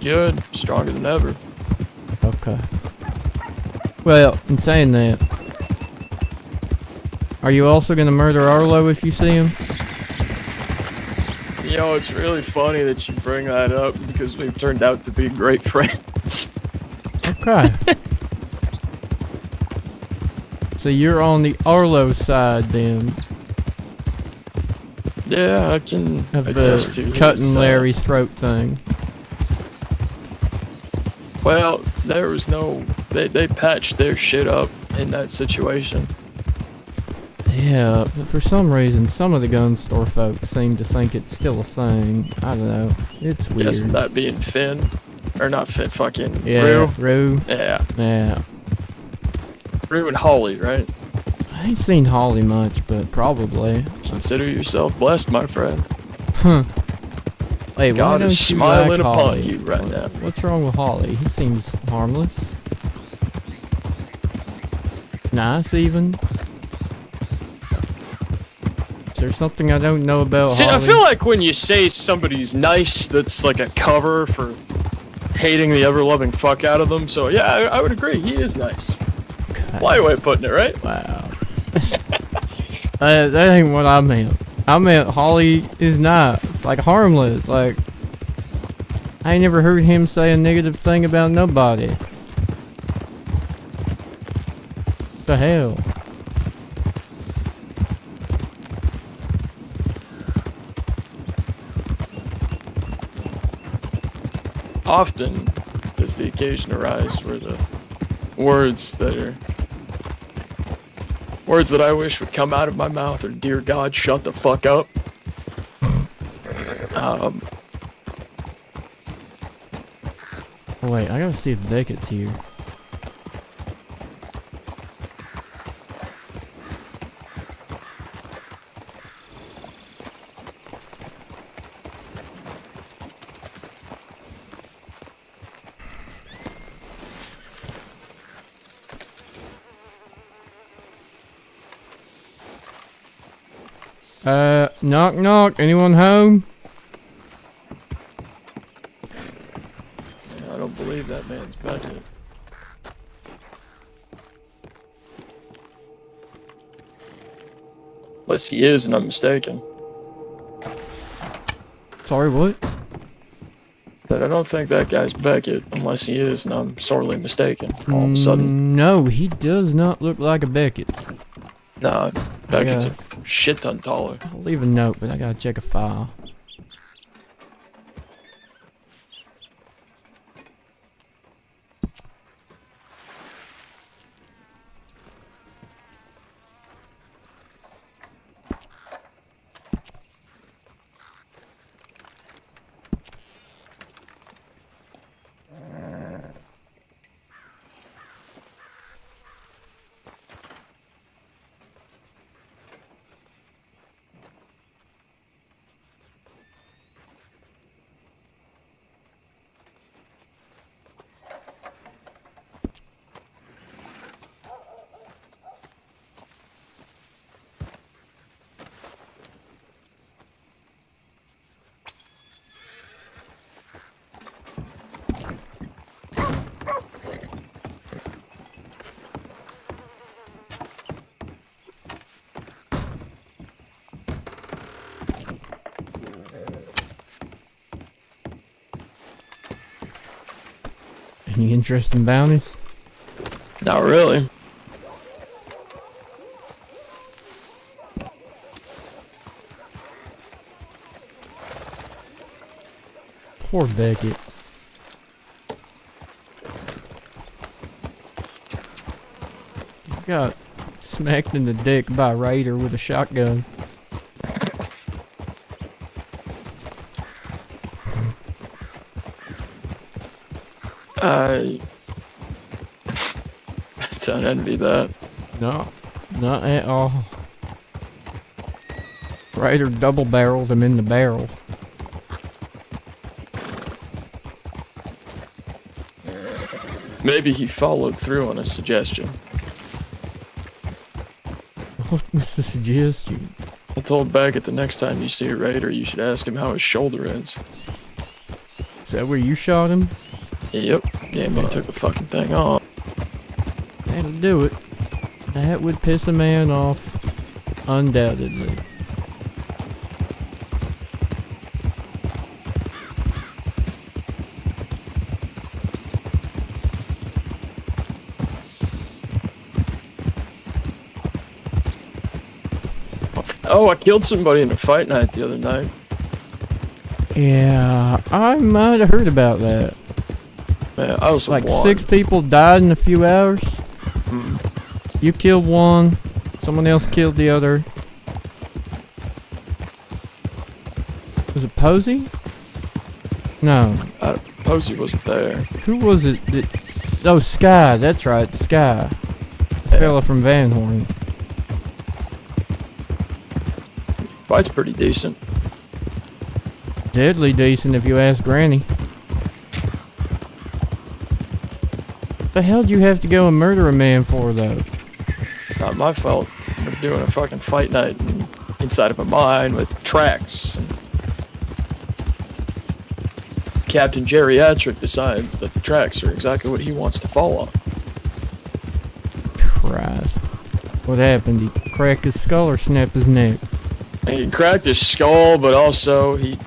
Speaker 3: Good, stronger than ever.
Speaker 1: Okay. Well, in saying that, are you also gonna murder Arlo if you see him?
Speaker 3: You know, it's really funny that you bring that up because we've turned out to be great friends.
Speaker 1: Okay. So you're on the Arlo side then
Speaker 3: Yeah, I can
Speaker 1: of
Speaker 3: attest to
Speaker 1: the cutting
Speaker 3: his,
Speaker 1: Larry's throat thing.
Speaker 3: Well, there was no... They patched their shit up in that situation.
Speaker 1: Yeah, but for some reason, some of the gun store folks seem to think it's still a thing. I don't know. It's weird.
Speaker 3: Yes, that being Finn. Or not Finn, fucking
Speaker 1: Yeah,
Speaker 3: Rue.
Speaker 1: Rue.
Speaker 3: Yeah,
Speaker 1: Yeah.
Speaker 3: Rue and Holly, right?
Speaker 1: I ain't seen Holly much, but probably.
Speaker 3: Consider yourself blessed, my friend.
Speaker 1: Huh. Wait, why
Speaker 3: God
Speaker 1: don't
Speaker 3: is
Speaker 1: you
Speaker 3: smiling
Speaker 1: like
Speaker 3: upon
Speaker 1: Holly?
Speaker 3: you right now.
Speaker 1: What's wrong with Holly? He seems harmless. Nice, even. Is there something I don't know about
Speaker 3: See,
Speaker 1: Holly?
Speaker 3: I feel like when you say somebody's nice, that's like a cover for hating the ever-loving fuck out of them. So yeah, I would agree. He is nice. Light way of putting it, right?
Speaker 1: Wow. That ain't what I meant. I meant Holly is nice, like harmless. Like I ain't never heard him say a negative thing about nobody. What the hell?
Speaker 3: Often does the occasion arise where the words that I wish would come out of my mouth are, "Dear God, shut the fuck up."
Speaker 1: Oh, wait, I gotta see if Beckett's here. Knock knock, anyone home?
Speaker 3: I don't believe that man's budget. Unless he is, and I'm mistaken.
Speaker 1: Sorry, what?
Speaker 3: But I don't think that guy's Beckett, unless he is, and I'm sorely mistaken. All of a sudden,
Speaker 1: No, he does not look like a Beckett.
Speaker 3: nah, Beckett's
Speaker 1: Yeah.
Speaker 3: a shit ton taller.
Speaker 1: I'll leave a note, but I gotta check a file. Any interest in bounties?
Speaker 3: Not really.
Speaker 1: Poor Beckett. Got smacked in the dick by a raider with a shotgun.
Speaker 3: I don't envy that.
Speaker 1: No, not at all. Raider double barreled him in the barrel.
Speaker 3: Maybe he followed through on a suggestion.
Speaker 1: What was the suggestion?
Speaker 3: I told Beckett the next time you see a raider, you should ask him how his shoulder is.
Speaker 1: Is that where you shot him?
Speaker 3: Yep. Yeah, man took the fucking thing off.
Speaker 1: That'll do it. That would piss a man off, undoubtedly.
Speaker 3: Oh, I killed somebody in a fight night the other night.
Speaker 1: Yeah, I might have heard about that.
Speaker 3: Man, I was
Speaker 1: Like
Speaker 3: one.
Speaker 1: 6 people died in a few hours. You killed one, someone else killed the other. Was it Posey? No.
Speaker 3: Posey wasn't there.
Speaker 1: Who was it that... Oh, Sky, that's right, Sky. The fella from Van Horn.
Speaker 3: Fight's pretty decent.
Speaker 1: Deadly decent if you ask Granny. What the hell do you have to go and murder a man for, though?
Speaker 3: It's not my fault. We're doing a fucking fight night inside of a mine with tracks. And Captain Geriatric decides that the tracks are exactly what he wants to follow.
Speaker 1: Christ. What happened? He cracked his skull or snapped his neck?
Speaker 3: And he cracked his skull, but also he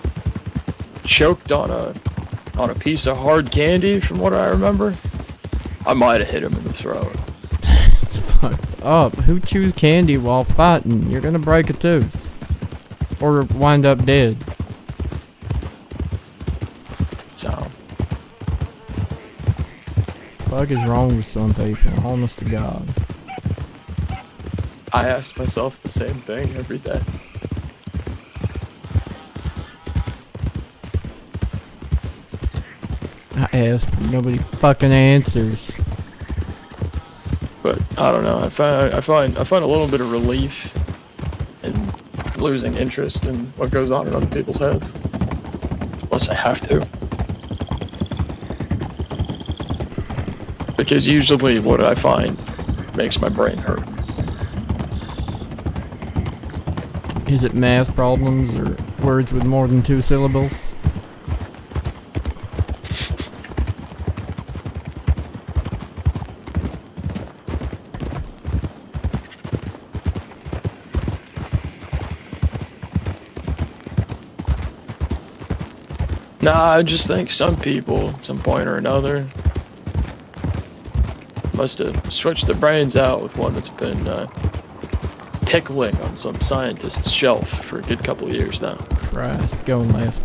Speaker 3: choked on a piece of hard candy, from what I remember. I might have hit him in the throat.
Speaker 1: It's fucked up. Who chews candy while fighting? You're gonna break a tooth. Or wind up dead.
Speaker 3: So,
Speaker 1: Fuck is wrong with some people, honest to God.
Speaker 3: I ask myself the same thing every day.
Speaker 1: I ask, nobody fucking answers.
Speaker 3: But I don't know. I find a little bit of relief in losing interest in what goes on in other people's heads, unless I have to. Because usually what I find makes my brain hurt.
Speaker 1: Is it math problems or words with more than 2 syllables?
Speaker 3: Nah, I just think some people, at some point or another, must have switched their brains out with one that's been pickling on some scientist's shelf for a good couple of years now.
Speaker 1: Christ, going left.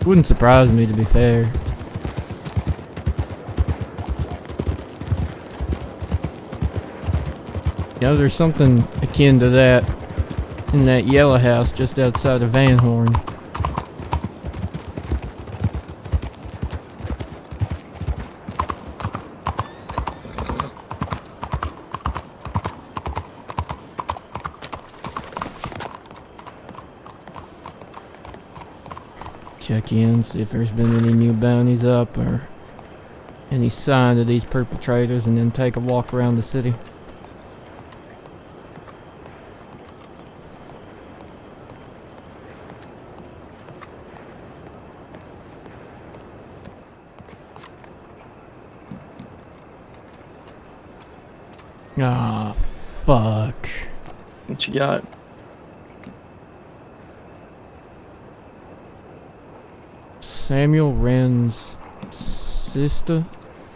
Speaker 1: Wouldn't surprise me, to be fair. You know, there's something akin to that in that yellow house just outside of Van Horn. Check in, see if there's been any new bounties up or any sign of these perpetrators, and then take a walk around the city. Ah, fuck.
Speaker 3: What you got?
Speaker 1: Samuel Wren's sister,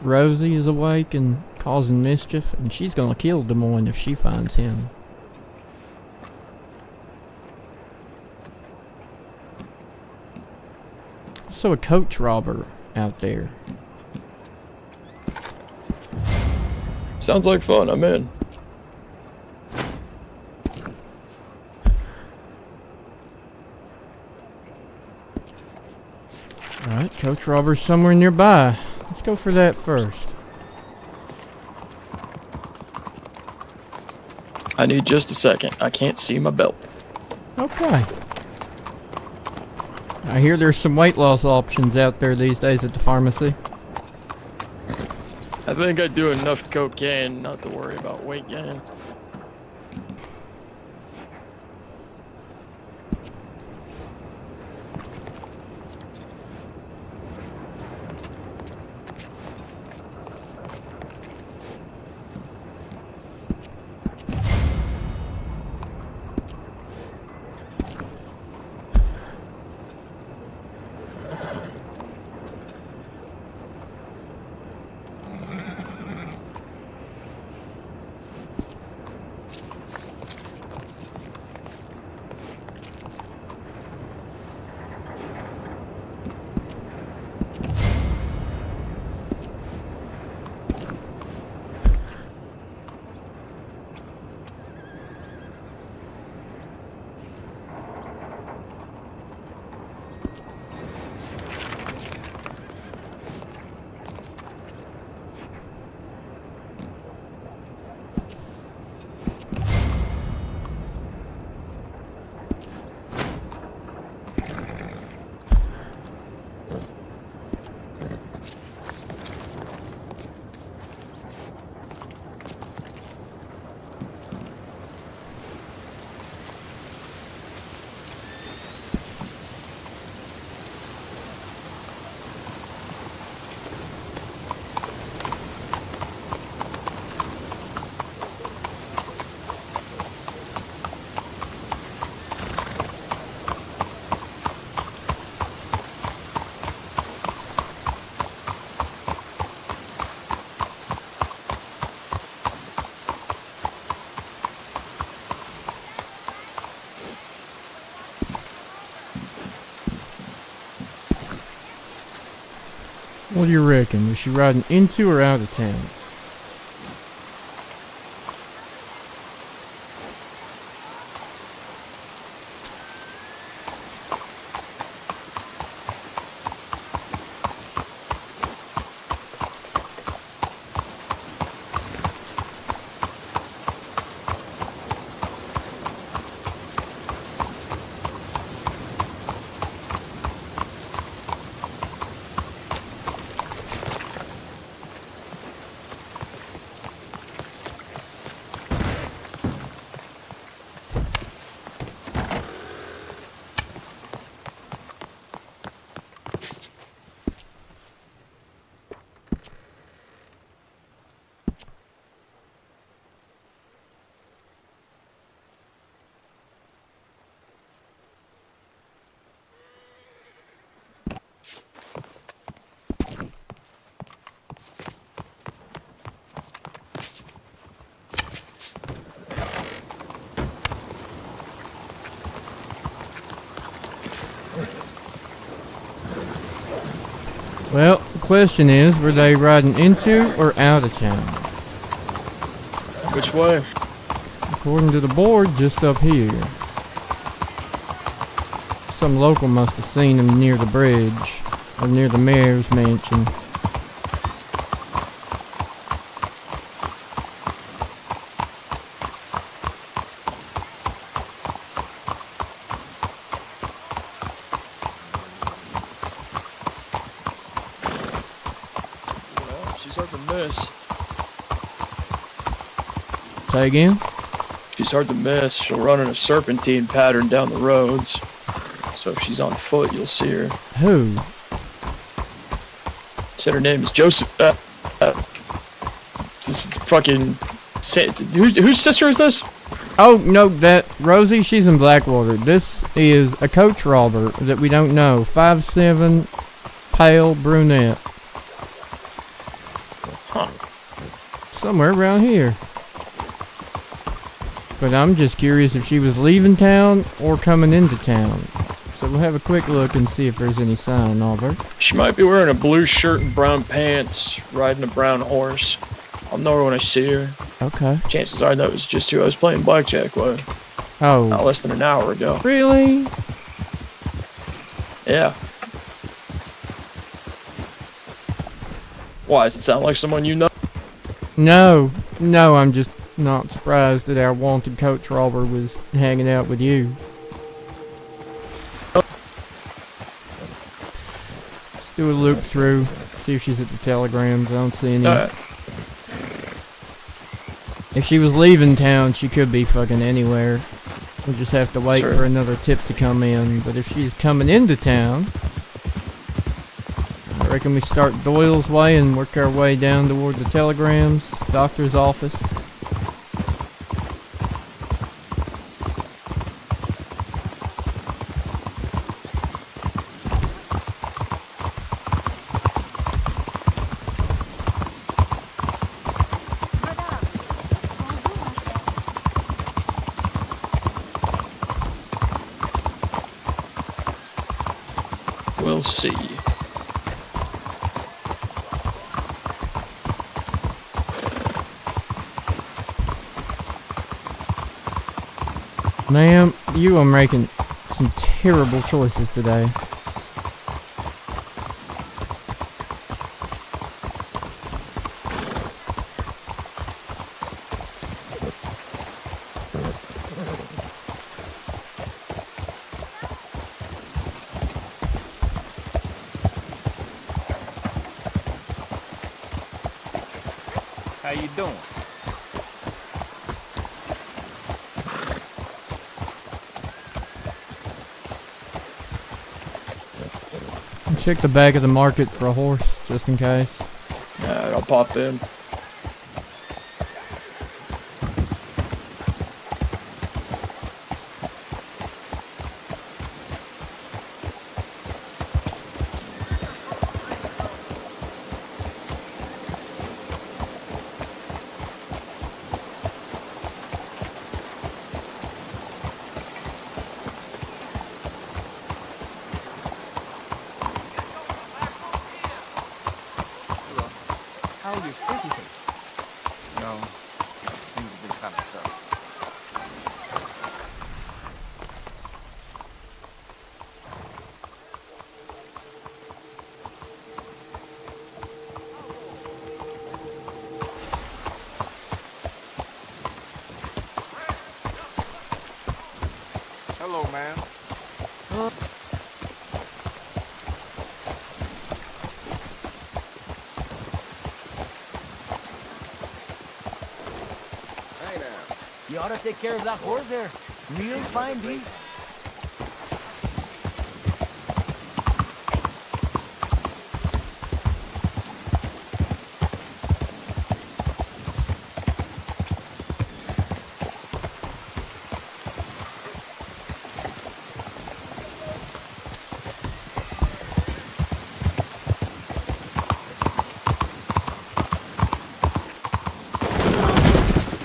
Speaker 1: Rosie, is awake and causing mischief, and she's gonna kill Des Moines if she finds him. Also a coach robber out there.
Speaker 3: Sounds like fun. I'm in.
Speaker 1: Alright, coach robber's somewhere nearby. Let's go for that first.
Speaker 3: I need just a second. I can't see my belt.
Speaker 1: Okay. I hear there's some weight loss options out there these days at the pharmacy.
Speaker 3: I think I do enough cocaine not to worry about weight gain.
Speaker 1: What do you reckon? Was she riding into or out of town? Well, the question is, were they riding into or out of town?
Speaker 3: Which way?
Speaker 1: According to the board, just up here. Some local must have seen them near the bridge, or near the mayor's mansion.
Speaker 3: Well, she's hard to miss.
Speaker 1: Say again?
Speaker 3: She's hard to miss. She'll run in a serpentine pattern down the roads. So if she's on foot, you'll see her.
Speaker 1: Who?
Speaker 3: Said her name is Joseph. This is fucking. Whose sister is this?
Speaker 1: Oh, no, that Rosie, she's in Blackwater. This is a coach robber that we don't know. 5'7", pale brunette.
Speaker 3: Huh.
Speaker 1: Somewhere around here. But I'm just curious if she was leaving town or coming into town. So we'll have a quick look and see if there's any sign of her.
Speaker 3: She might be wearing a blue shirt and brown pants, riding a brown horse. I'll know her when I see her.
Speaker 1: Okay.
Speaker 3: Chances are that was just who I was playing blackjack with.
Speaker 1: Oh.
Speaker 3: Not less than an hour ago.
Speaker 1: Really?
Speaker 3: Yeah. Why, does it sound like someone you know?
Speaker 1: No. No, I'm just not surprised that our wanted coach robber was hanging out with you. Let's do a loop through. See if she's at the telegrams. I don't see any. If she was leaving town, she could be fucking anywhere. We'll just have to wait
Speaker 3: Sure.
Speaker 1: for another tip to come in. But if she's coming into town, I reckon we start Doyle's way and work our way down toward the telegrams, doctor's office.
Speaker 3: We'll see.
Speaker 1: Ma'am, you are making some terrible choices today.
Speaker 7: How you doing?
Speaker 1: Check the back of the market for a horse, just in case.
Speaker 3: Alright, I'll pop in.
Speaker 7: How is everything? No, things have been kind of tough. Hello, man. Hey now.
Speaker 8: You ought to take care of that horse there. Real fine beast.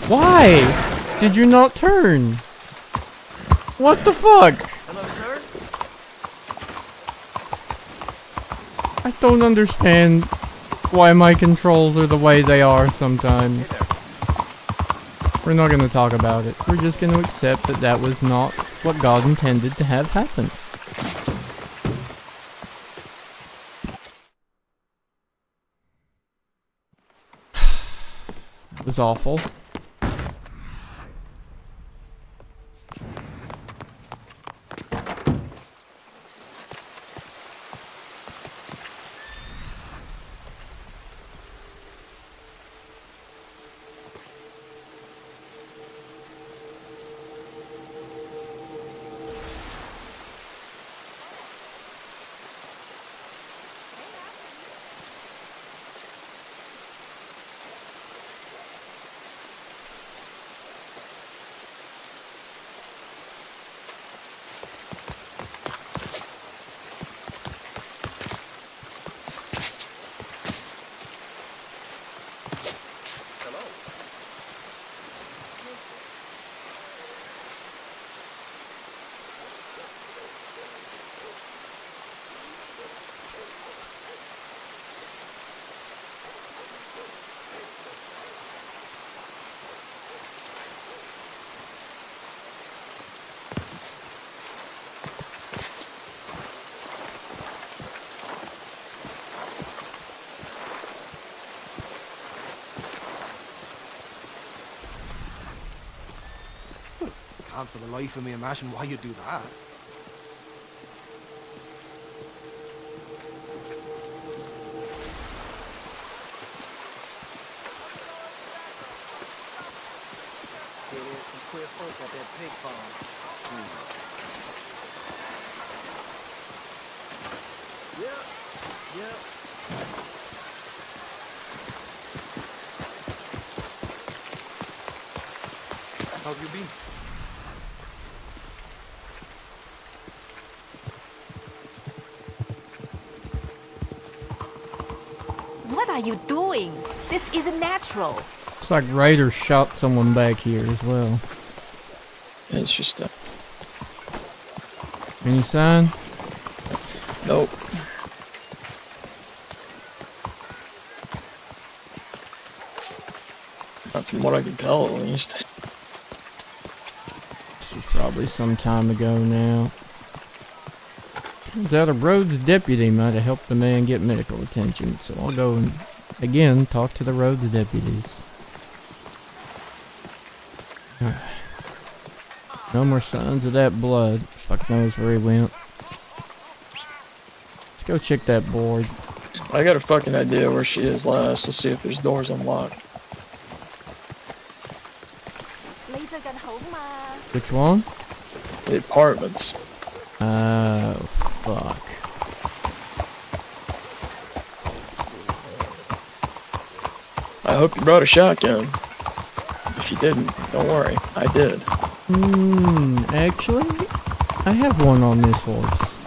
Speaker 1: Why did you not turn? What the fuck?
Speaker 8: Hello, sir.
Speaker 1: I don't understand why my controls are the way they are sometimes. We're not gonna talk about it. We're just gonna accept that that was not what God intended to have happen. It was awful.
Speaker 7: Can't for the life of me imagine why you'd do that.
Speaker 8: Queer folk at that pig farm. Yep.
Speaker 7: How have you been?
Speaker 9: What are you doing? This isn't natural.
Speaker 1: Looks like Raiders shot someone back here as well.
Speaker 3: It's just that.
Speaker 1: Any sign?
Speaker 3: Nope. Not from what I can tell, at least.
Speaker 1: This was probably some time ago now. Turns out a Rhodes deputy might have helped the man get medical attention, so I'll go and, again, talk to the Rhodes deputies. No more signs of that blood. Fuck knows where he went. Let's go check that board.
Speaker 3: I got a fucking idea where she is last. Let's see if there's doors unlocked.
Speaker 1: Which one?
Speaker 3: The apartments.
Speaker 1: Oh, fuck.
Speaker 3: I hope you brought a shotgun. If you didn't, don't worry. I did.
Speaker 1: Actually, I have one on this horse.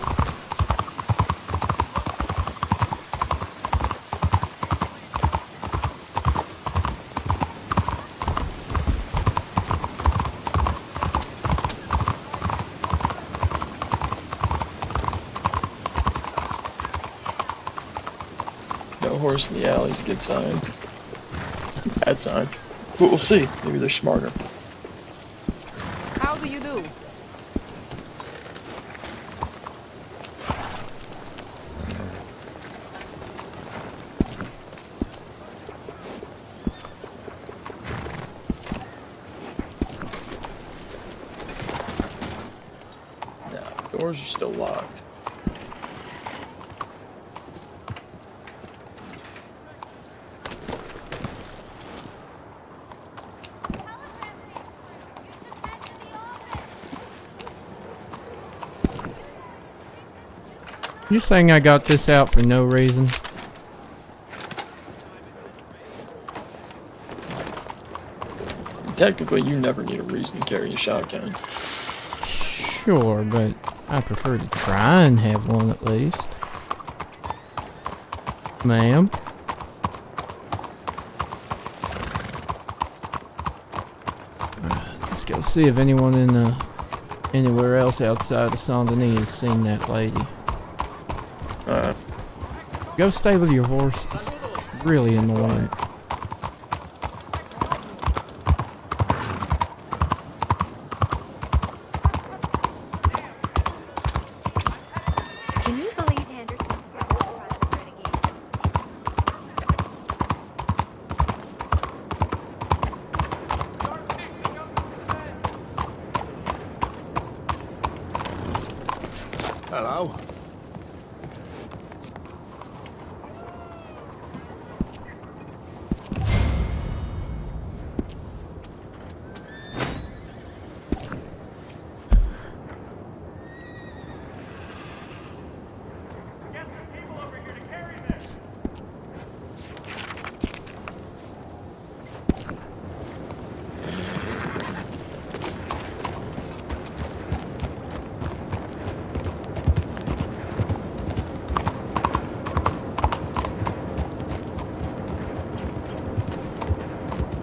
Speaker 3: No horse in the alley is a good sign. Bad sign. But we'll see. Maybe they're smarter.
Speaker 8: How do you do?
Speaker 3: Nah, doors are still locked.
Speaker 1: You saying I got this out for no reason?
Speaker 3: Technically, you never need a reason to carry a shotgun.
Speaker 1: Sure, but I prefer to try and have one at least. Ma'am? Let's go see if anyone in anywhere else outside of Saint Denis has seen that lady. Go stable your horse. It's really annoying.
Speaker 9: Can you believe Henderson?
Speaker 7: Hello.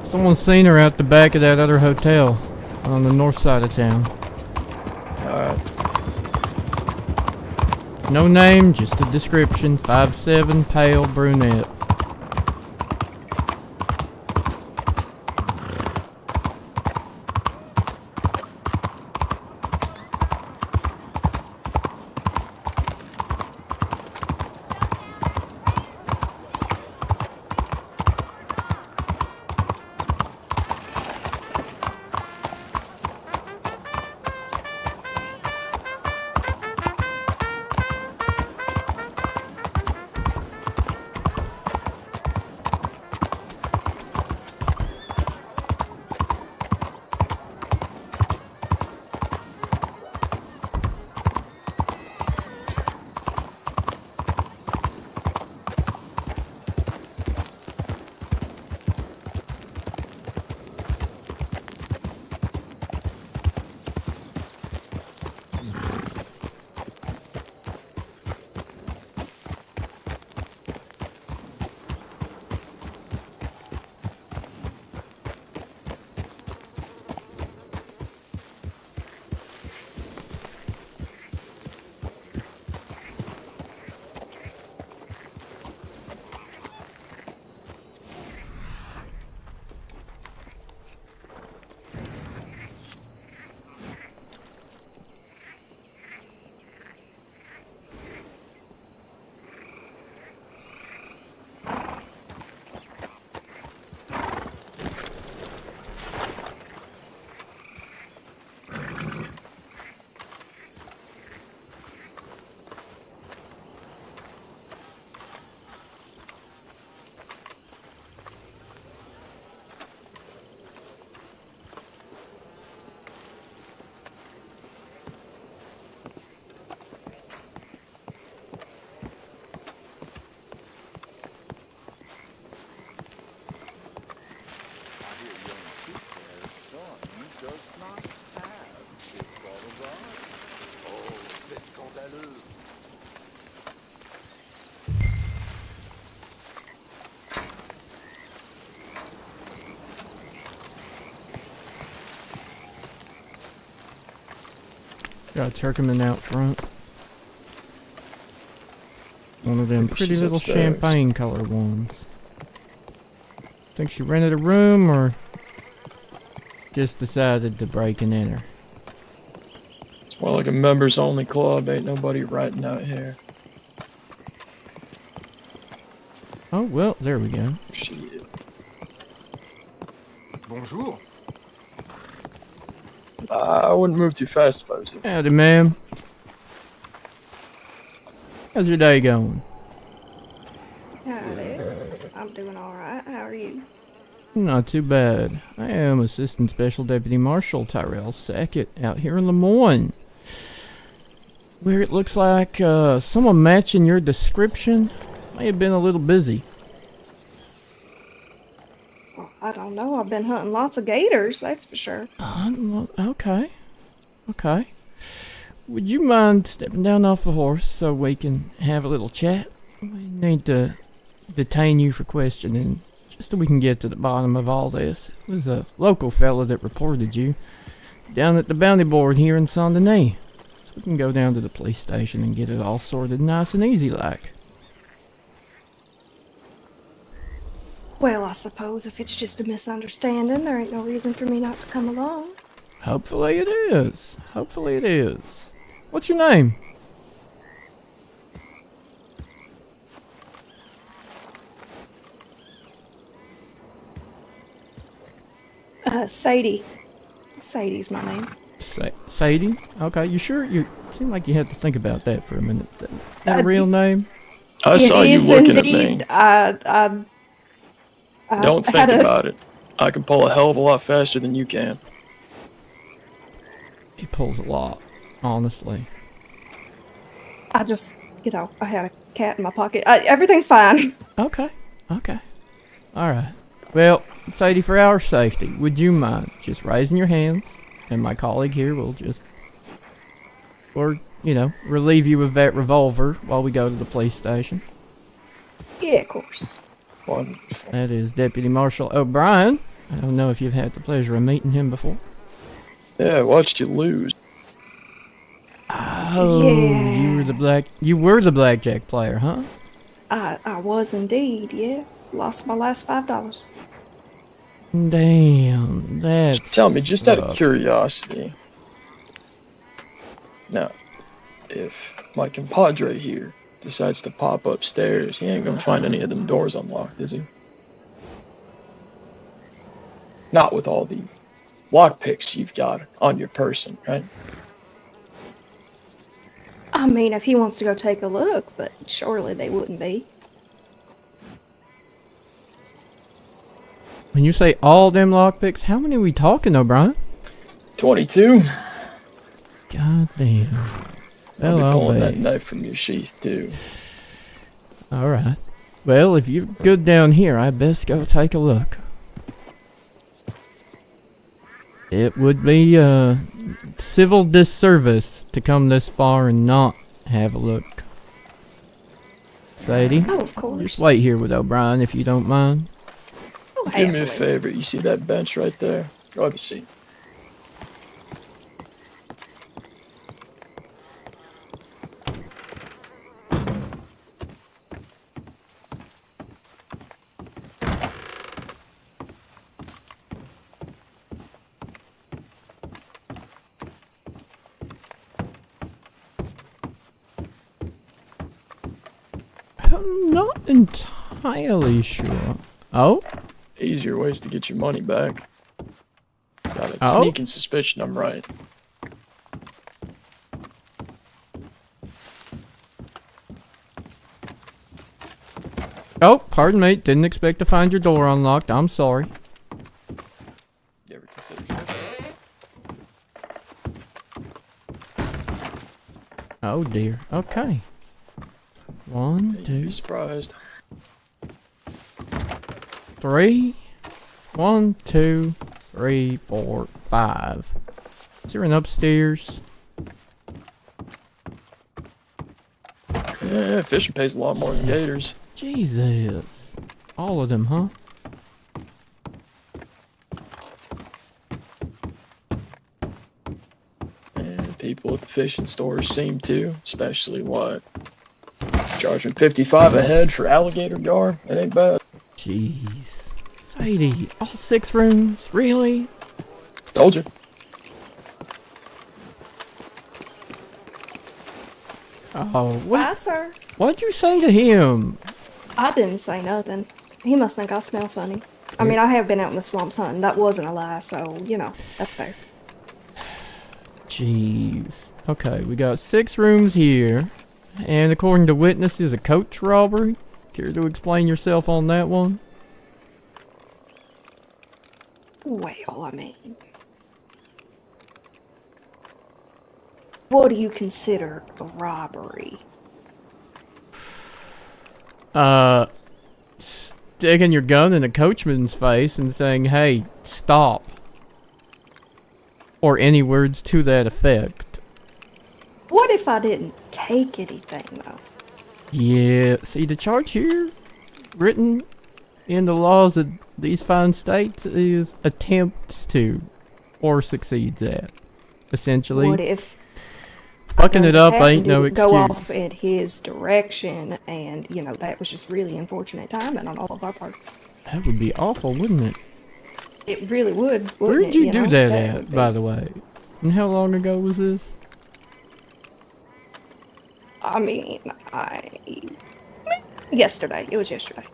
Speaker 1: Someone's seen her out the back of that other hotel on the north side of town. No name, just a description. 5'7", pale, brunette. Got a Turkeyman out front. One of them
Speaker 3: Maybe
Speaker 1: pretty
Speaker 3: she's
Speaker 1: little
Speaker 3: upstairs.
Speaker 1: champagne color ones. Think she rented a room or just decided to break and enter?
Speaker 3: It's more like a members only club. Ain't nobody riding out here.
Speaker 1: Oh, well, there we go.
Speaker 3: Shit.
Speaker 7: Bonjour.
Speaker 3: I wouldn't move too fast if I was you.
Speaker 1: Howdy, ma'am. How's your day going?
Speaker 10: Howdy. I'm doing alright. How are you?
Speaker 1: Not too bad. I am Assistant Special Deputy Marshal Tyrell Sackett out here in Lemoyne, where it looks like someone matching your description may have been a little busy.
Speaker 10: Well, I don't know. I've been hunting lots of gators, that's for sure.
Speaker 1: Okay. Okay. Would you mind stepping down off the horse so we can have a little chat? We need to detain you for questioning, just so we can get to the bottom of all this. It was a local fella that reported you down at the bounty board here in Saint Denis. So we can go down to the police station and get it all sorted nice and easy like.
Speaker 10: Well, I suppose if it's just a misunderstanding, there ain't no reason for me not to come along.
Speaker 1: Hopefully it is. Hopefully it is. What's your name?
Speaker 10: Sadie. Sadie's my name.
Speaker 1: Sadie? Okay, you sure? You seem like you had to think about that for a minute. That a real name?
Speaker 3: I saw you
Speaker 10: It is
Speaker 3: looking at me.
Speaker 10: indeed. I
Speaker 3: Don't think
Speaker 10: had a-
Speaker 3: about it. I can pull a hell of a lot faster than you can.
Speaker 1: He pulls a lot, honestly.
Speaker 10: I just, I had a cat in my pocket. Everything's fine.
Speaker 1: Okay, okay. Alright. Well, Sadie, for our safety, would you mind just raising your hands? And my colleague here will just, relieve you of that revolver while we go to the police station.
Speaker 10: Yeah, of course.
Speaker 3: Wonderful.
Speaker 1: That is Deputy Marshal O'Brien. I don't know if you've had the pleasure of meeting him before.
Speaker 3: Yeah, I watched you lose.
Speaker 1: Oh,
Speaker 10: Yeah.
Speaker 1: you were the blackjack player, huh?
Speaker 10: I was indeed, yeah. Lost my last $5.
Speaker 1: Damn, that's
Speaker 3: Tell me, just out of
Speaker 1: rough.
Speaker 3: curiosity. Now, if my compadre here decides to pop upstairs, he ain't gonna find any of them doors unlocked, is he? Not with all the lockpicks you've got on your person, right?
Speaker 10: I mean, if he wants to go take a look, but surely they wouldn't be.
Speaker 1: When you say all them lockpicks, how many we talking, O'Brien?
Speaker 3: 22.
Speaker 1: God damn.
Speaker 3: I'll be
Speaker 1: Well,
Speaker 3: pulling that
Speaker 1: be.
Speaker 3: knife from your sheath, too.
Speaker 1: Alright. Well, if you're good down here, I best go take a look. It would be civil disservice to come this far and not have a look. Sadie,
Speaker 10: Oh, of course.
Speaker 1: just wait here with O'Brien if you don't mind.
Speaker 10: Oh,
Speaker 3: Do me a
Speaker 10: happily.
Speaker 3: favor. You see that bench right there? Go have a seat.
Speaker 1: I'm not entirely sure. Oh?
Speaker 3: Easier ways to get your money back. Got a
Speaker 1: Oh?
Speaker 3: sneaking suspicion I'm right.
Speaker 1: Oh, pardon me. Didn't expect to find your door unlocked. I'm sorry.
Speaker 3: You ever consider
Speaker 1: Oh dear. Okay. One,
Speaker 3: You'd
Speaker 1: two,
Speaker 3: be surprised.
Speaker 1: three. 1, 2, 3, 4, 5. Is there an upstairs?
Speaker 3: Yeah, fishing pays a lot more than gators.
Speaker 1: Jesus. All of them, huh?
Speaker 3: And people at the fishing stores seem to, especially what? Charging 55 a head for alligator gar? That ain't bad.
Speaker 1: Jeez. Sadie, all 6 rooms? Really?
Speaker 3: Told you.
Speaker 1: Oh,
Speaker 10: Bye,
Speaker 1: what?
Speaker 10: sir.
Speaker 1: What'd you say to him?
Speaker 10: I didn't say nothing. He must think I smell funny. I mean, I have been out in the swamps hunting. That wasn't a lie, so, you know, that's fair.
Speaker 1: Jeez. Okay, we got 6 rooms here. And according to witnesses, a coach robbery. Care to explain yourself on that one?
Speaker 10: Well, I mean... What do you consider a robbery?
Speaker 1: Sticking your gun in a coachman's face and saying, hey, stop. Or any words to that effect.
Speaker 10: What if I didn't take anything, though?
Speaker 1: Yeah, see, the charge here, written in the laws of these fine states, is attempts to, or succeeds at, essentially.
Speaker 10: What if...
Speaker 1: Fucking it up ain't no
Speaker 10: excuse. Go off
Speaker 1: excuse.
Speaker 10: in his direction, and, you know, that was just really unfortunate timing on all of our parts.
Speaker 1: That would be awful, wouldn't it?
Speaker 10: It really would, wouldn't
Speaker 1: Where'd
Speaker 10: it?
Speaker 1: you do
Speaker 10: know?
Speaker 1: that
Speaker 10: would
Speaker 1: at,
Speaker 10: be-
Speaker 1: by the way? And how long ago was this?
Speaker 10: I mean, yesterday. It was yesterday.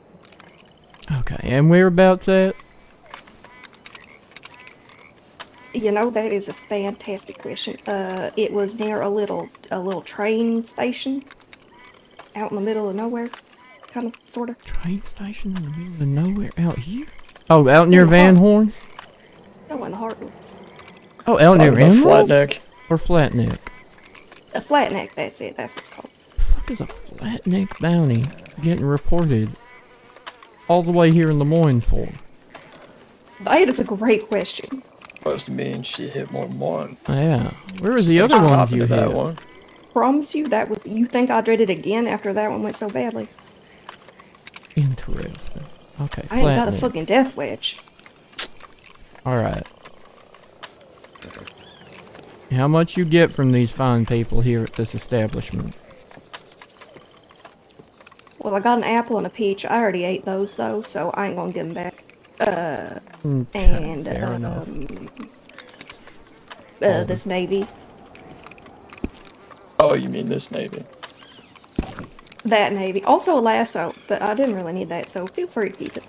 Speaker 1: Okay, and whereabouts at?
Speaker 10: You know, that is a fantastic question. It was near a little train station out in the middle of nowhere, kind of, sort of.
Speaker 1: Train station in the middle of nowhere out here? Oh, out near Van Horn?
Speaker 10: No, in the Heartwoods.
Speaker 1: Oh, out near
Speaker 3: Talking about
Speaker 1: Emerald?
Speaker 3: Flatneck.
Speaker 1: Or Flatneck?
Speaker 10: A flatneck, that's it. That's what it's called.
Speaker 1: The fuck is a Flatneck bounty getting reported all the way here in Lemoyne for?
Speaker 10: That is a great question.
Speaker 3: Must mean she hit more than one.
Speaker 1: Yeah. Where was the other
Speaker 3: What
Speaker 1: ones
Speaker 3: happened
Speaker 1: you
Speaker 3: to that
Speaker 1: hit?
Speaker 3: one?
Speaker 10: Promise you, that was. You think I dreaded it again after that one went so badly?
Speaker 1: Interesting. Okay,
Speaker 10: I ain't got a
Speaker 1: Flatneck.
Speaker 10: fucking death wedge.
Speaker 1: Alright. How much you get from these fine people here at this establishment?
Speaker 10: Well, I got an apple and a peach. I already ate those though, so I ain't gonna give them back. And
Speaker 1: fair enough.
Speaker 10: this navy,
Speaker 3: Oh, you mean this Navy?
Speaker 10: that navy, also a lasso, but I didn't really need that, so feel free to keep it.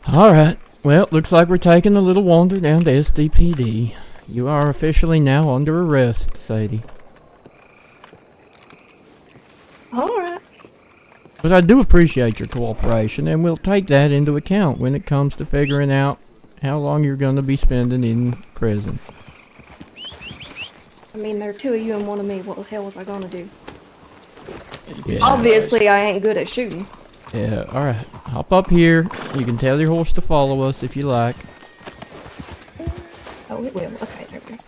Speaker 1: Alright. Well, looks like we're taking a little wander down to SDPD. You are officially now under arrest, Sadie.
Speaker 10: Alright.
Speaker 1: But I do appreciate your cooperation, and we'll take that into account when it comes to figuring out how long you're going to be spending in prison.
Speaker 10: I mean, there are 2 of you and 1 of me. What the hell was I gonna do?
Speaker 1: Yeah.
Speaker 10: Obviously, I ain't good at shooting.
Speaker 1: Yeah, alright. Hop up here. You can tell your horse to follow us if you like.
Speaker 10: Oh, it will. Okay, there we go.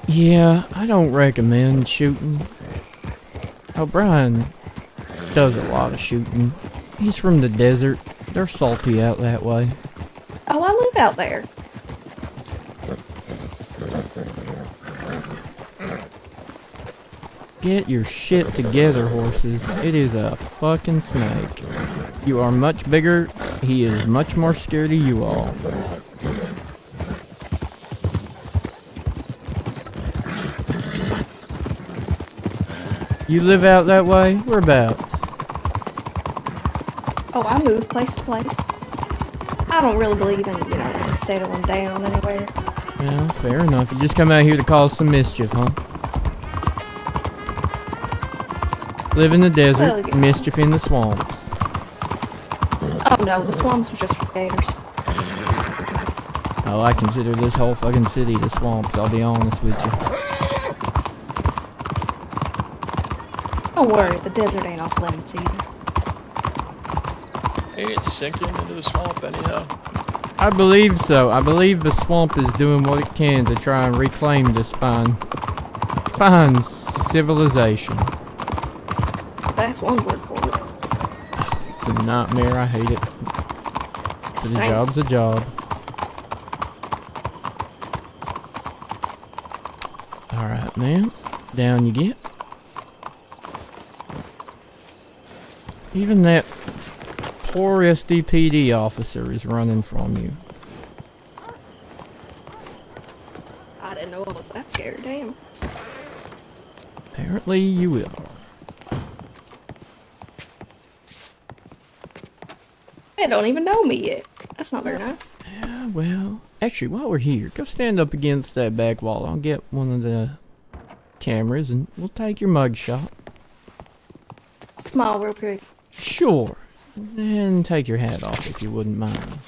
Speaker 1: Yeah, I don't recommend shooting. O'Brien does a lot of shooting. He's from the desert. They're salty out that way.
Speaker 10: Oh, I live out there.
Speaker 1: Get your shit together, horses. It is a fucking snake. You are much bigger. He is much more scared of you all. You live out that way? Whereabouts?
Speaker 10: Oh, I move place to place. I don't really believe in, you know, settling down anywhere.
Speaker 1: Well, fair enough. You just come out here to cause some mischief, huh? Live in the desert,
Speaker 10: Well, yeah.
Speaker 1: mischief in the swamps.
Speaker 10: Oh no, the swamps were just for gators.
Speaker 1: Oh, I consider this whole fucking city the swamps, I'll be honest with you.
Speaker 10: Don't worry, the desert ain't off limits either.
Speaker 3: Ain't it sinking into the swamp anyhow?
Speaker 1: I believe so. I believe the swamp is doing what it can to try and reclaim this fine civilization.
Speaker 10: That's That's one word for it.
Speaker 1: It's a nightmare. I hate it. But a job's a job. Alright, man. Down you get. Even that poor SDPD officer is running from you.
Speaker 10: I didn't know I was that scared. Damn.
Speaker 1: Apparently you will.
Speaker 10: They don't even know me yet. That's not very nice.
Speaker 1: Yeah, well, actually, while we're here, go stand up against that back wall. I'll get one of the cameras and we'll take your mugshot.
Speaker 10: Smile real quick.
Speaker 1: Sure. And take your hat off if you wouldn't mind.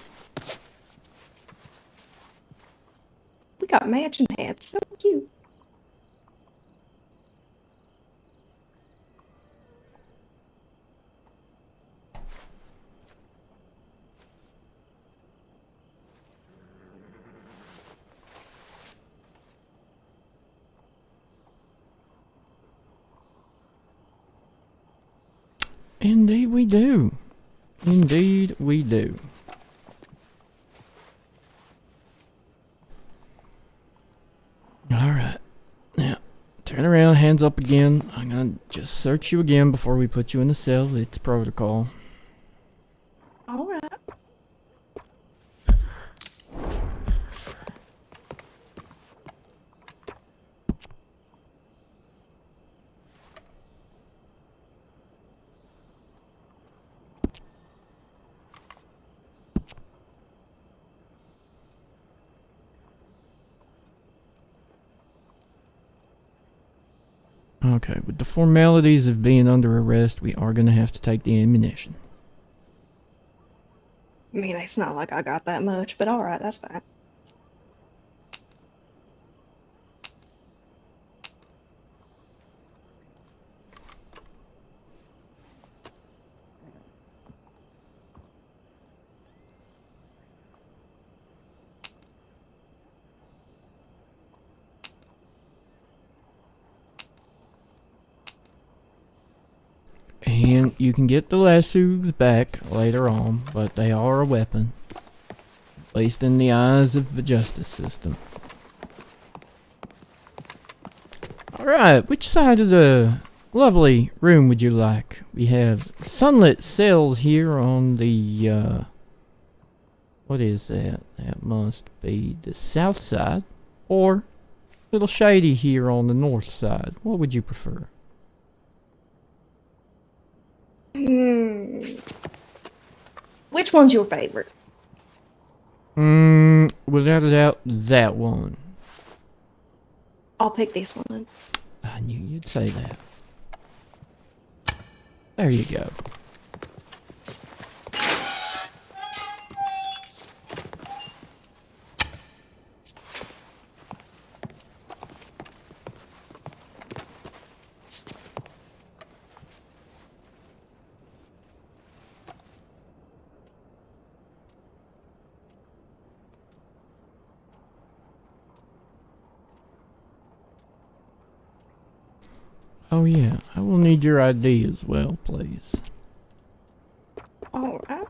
Speaker 10: We got matching hats. So cute.
Speaker 1: Indeed we do. Indeed we do. Alright. Now, turn around, hands up again. I'm gonna just search you again before we put you in the cell. It's protocol.
Speaker 10: Alright.
Speaker 1: Okay, with the formalities of being under arrest, we are gonna have to take the ammunition.
Speaker 10: I mean, it's not like I got that much, but alright, that's fine.
Speaker 1: And you can get the lassos back later on, but they are a weapon. At least in the eyes of the justice system. Alright, which side of the lovely room would you like? We have sunlit cells here on the, what is that? That must be the south side. Or a little shady here on the north side. What would you prefer?
Speaker 10: Which one's your favorite?
Speaker 1: Without a doubt, that one.
Speaker 10: I'll pick this one then.
Speaker 1: I knew you'd say that. There you go. Oh yeah, I will need your ID as well, please.
Speaker 10: Alright.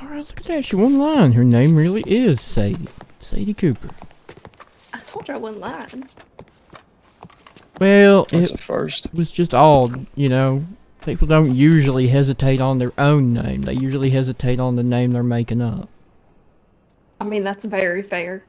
Speaker 1: Alright, look at that. She won line. Her name really is Sadie. Sadie Cooper.
Speaker 10: I told you I wasn't lying.
Speaker 1: Well,
Speaker 3: That's
Speaker 1: it
Speaker 3: a first.
Speaker 1: was just odd, you know. People don't usually hesitate on their own name. They usually hesitate on the name they're making up.
Speaker 10: I mean, that's very fair.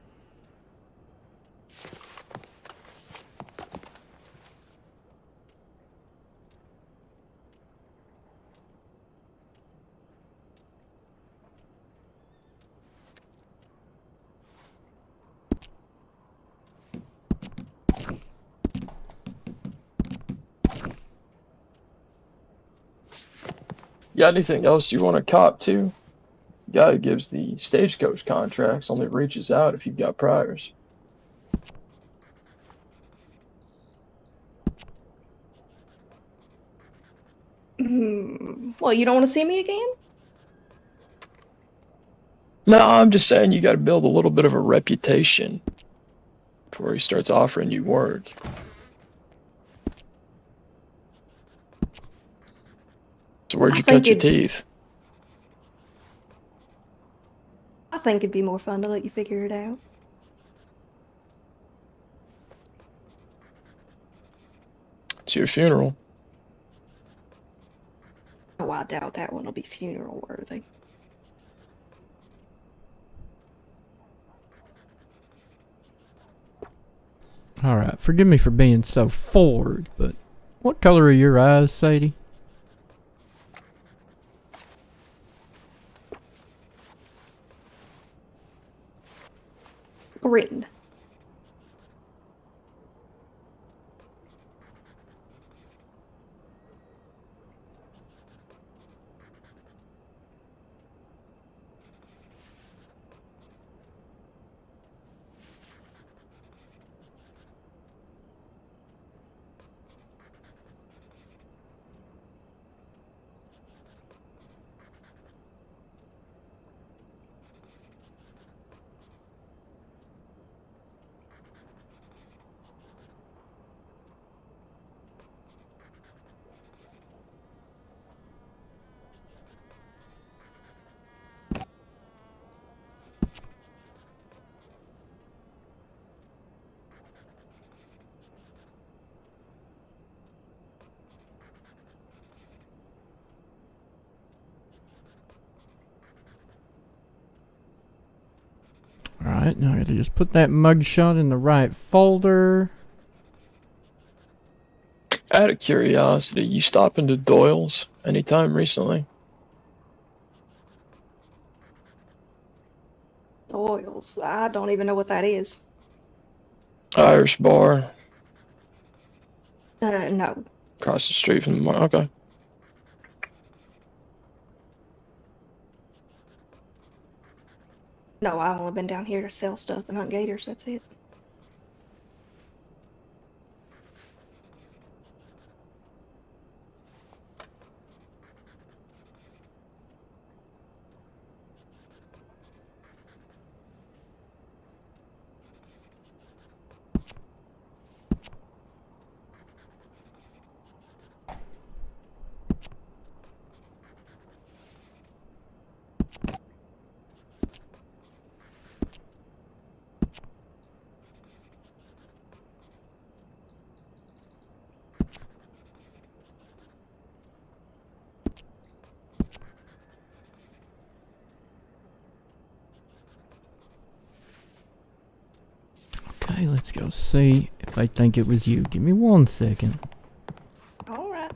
Speaker 3: Got anything else you want to cop to? guy who gives the stagecoach contracts only reaches out if you've got priors.
Speaker 10: Well, you don't want to see me again?
Speaker 3: No, I'm just saying you got to build a little bit of a reputation before he starts offering you work. So where'd you cut your teeth?
Speaker 10: I think it'd be more fun to let you figure it out.
Speaker 3: It's your funeral.
Speaker 10: Oh, I doubt that one will be funeral worthy.
Speaker 1: Alright, forgive me for being so forward, but what color are your eyes, Sadie?
Speaker 10: Green.
Speaker 1: Alright, now I gotta just put that mugshot in the right folder.
Speaker 3: Out of curiosity, you stop into Doyle's anytime recently?
Speaker 10: Oils. I don't even know what that is.
Speaker 3: Irish bar.
Speaker 10: No.
Speaker 3: Across the street from the mall. Okay.
Speaker 10: No, I've only been down here to sell stuff and hunt gators, that's it.
Speaker 1: Okay, let's go see if I think it was you. Give me 1 second.
Speaker 10: Alright.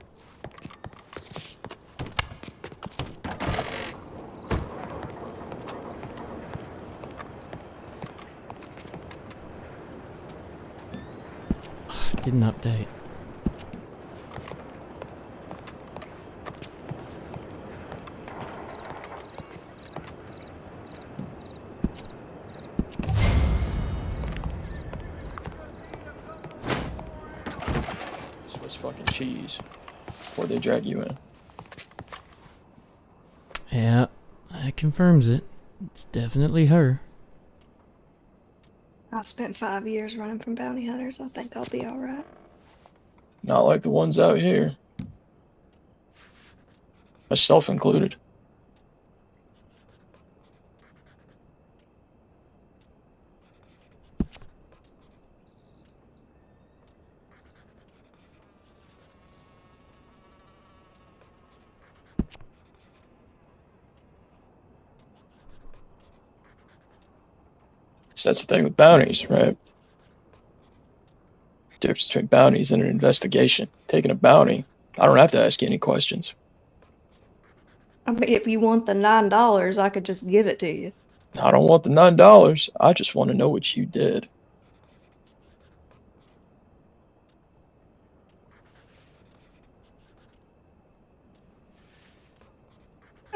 Speaker 1: Didn't update.
Speaker 3: Swiss fucking cheese. Before they drag you in.
Speaker 1: Yeah, that confirms it. It's definitely her.
Speaker 10: I spent 5 years running from bounty hunters. I think I'll be alright.
Speaker 3: Not like the ones out here. Myself included. So that's the thing with bounties, right? Difference between bounties and an investigation. Taking a bounty, I don't have to ask you any questions.
Speaker 10: I mean, if you want the $9, I could just give it to you.
Speaker 3: I don't want the $9. I just want to know what you did.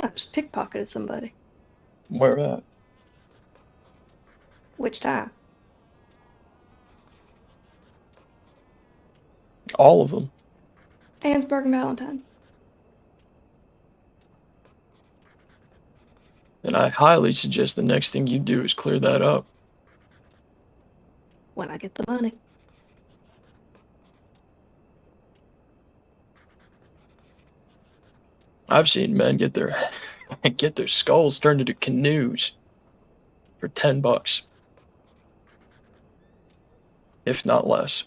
Speaker 10: I just pickpocketed somebody.
Speaker 3: Where at?
Speaker 10: Which time?
Speaker 3: All of them.
Speaker 10: Ansburg and Valentine.
Speaker 3: And I highly suggest the next thing you do is clear that up.
Speaker 10: When I get the money.
Speaker 3: I've seen men get their get their skulls turned into canoes for $10, if not less.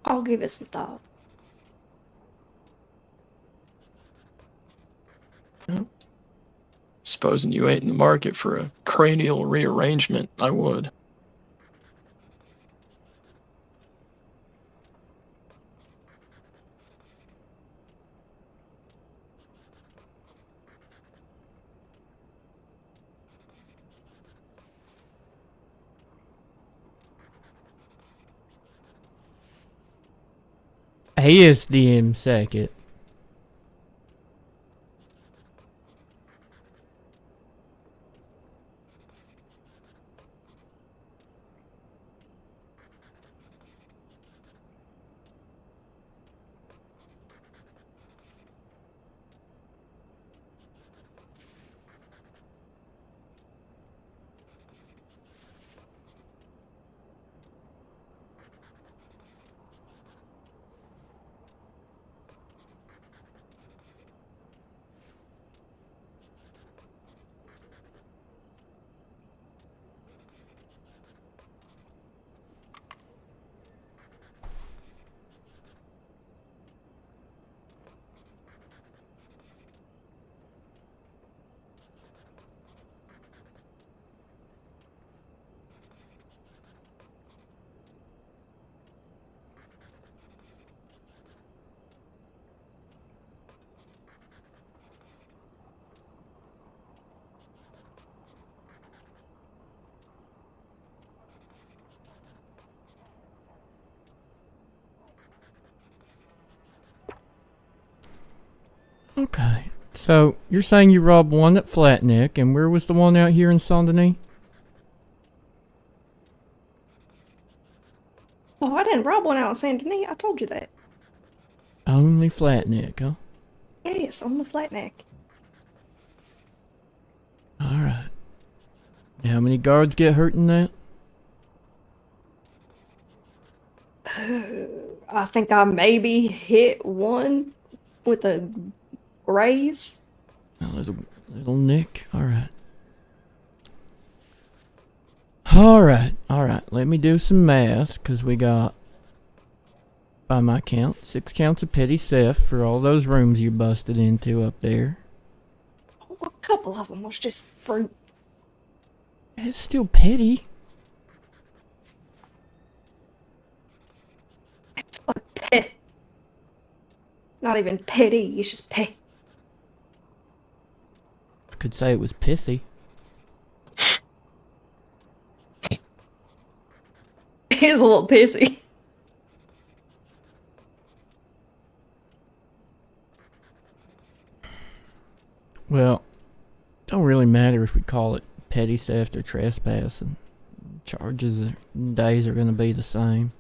Speaker 10: I'll give it some thought.
Speaker 3: Supposing you ain't in the market for a cranial rearrangement, I would.
Speaker 1: ASDM second. Okay. So, you're saying you robbed one at Flatneck, and where was the one out here in Saint Denis?
Speaker 10: Oh, I didn't rob one out in Saint Denis. I told you that.
Speaker 1: Only Flatneck, huh?
Speaker 10: Yes, on the flat neck.
Speaker 1: Alright. How many guards get hurt in that?
Speaker 10: I think I maybe hit one with a raise.
Speaker 1: A little nick. Alright. Alright. Let me do some math, because we got, by my count, 6 counts of petty theft for all those rooms you busted into up there.
Speaker 10: Oh, a couple of them was just for...
Speaker 1: It's still petty.
Speaker 10: It's like pet. Not even petty, it's just pet.
Speaker 1: I could say it was pithy.
Speaker 10: He's a little pissy.
Speaker 1: Well, don't really matter if we call it petty theft or trespassing. Charges and days are going to be the same.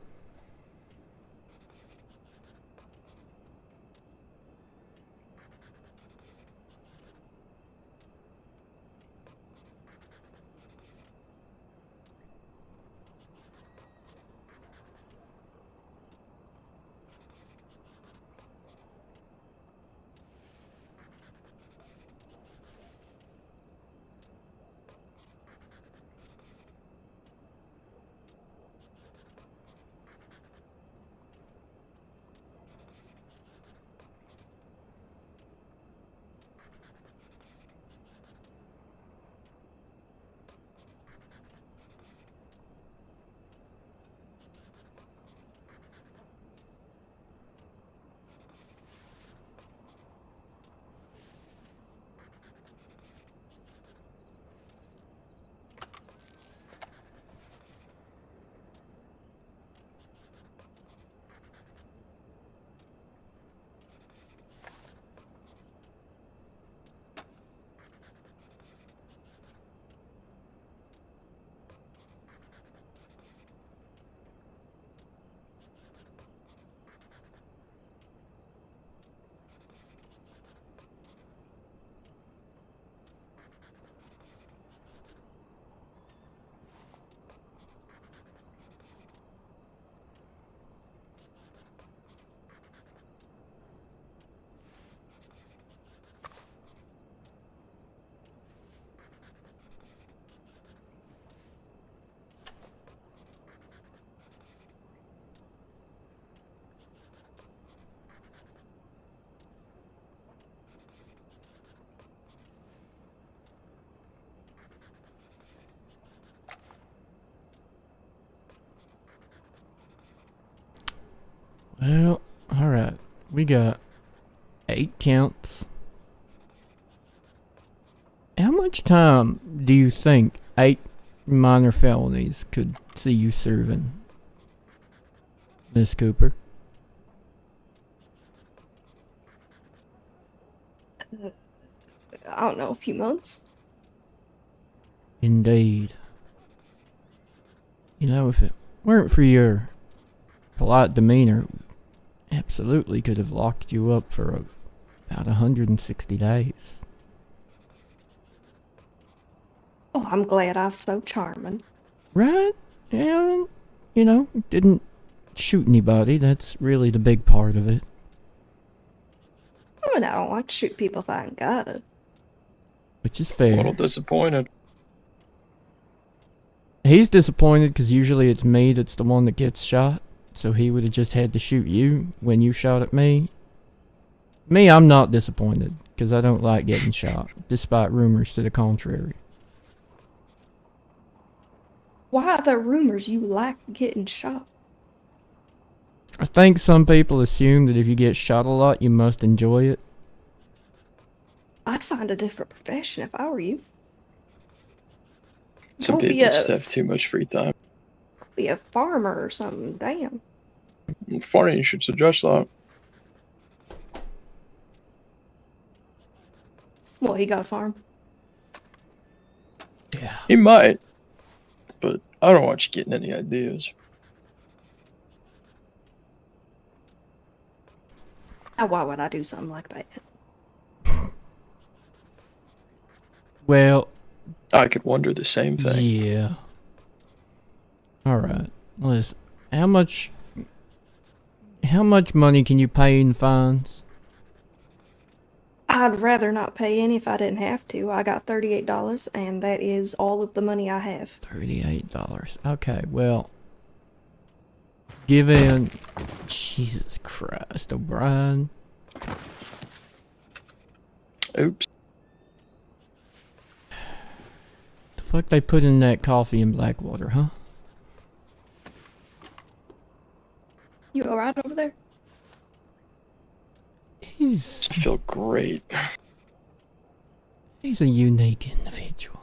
Speaker 1: Well, alright. We got 8 counts. How much time do you think 8 minor felonies could see you serving, Miss Cooper?
Speaker 10: I don't know, a few months.
Speaker 1: Indeed. You know, if it weren't for your polite demeanor, we absolutely could have locked you up for about 160 days.
Speaker 10: Oh, I'm glad I'm so charming.
Speaker 1: Right? And, you know, didn't shoot anybody. That's really the big part of it.
Speaker 10: I mean, I don't like to shoot people if I ain't gotta.
Speaker 1: Which is
Speaker 3: A
Speaker 1: fair.
Speaker 3: little disappointed.
Speaker 1: He's disappointed because usually it's me that's the one that gets shot. So he would have just had to shoot you when you shot at me. Me, I'm not disappointed because I don't like getting shot, despite rumors to the contrary.
Speaker 10: Why are there rumors you like getting shot?
Speaker 1: I think some people assume that if you get shot a lot, you must enjoy it.
Speaker 10: I'd find a different profession if I were you.
Speaker 3: Some
Speaker 10: Go be
Speaker 3: people
Speaker 10: a-
Speaker 3: just have too much free time.
Speaker 10: Be a farmer or something. Damn.
Speaker 3: Funny you should suggest that.
Speaker 10: Well, he got a farm.
Speaker 1: Yeah.
Speaker 3: He might, but I don't want you getting any ideas.
Speaker 10: Now, why would I do something like that?
Speaker 1: Well,
Speaker 3: I could wonder the same thing.
Speaker 1: yeah. Alright. Listen, how much money can you pay in fines?
Speaker 10: I'd rather not pay any if I didn't have to. I got $38, and that is all of the money I have.
Speaker 1: $38. Okay, well, given... Jesus Christ, O'Brien.
Speaker 3: Oops.
Speaker 1: The fuck they put in that coffee in Blackwater, huh?
Speaker 10: You alright over there?
Speaker 1: He's
Speaker 3: I feel great.
Speaker 1: a unique individual.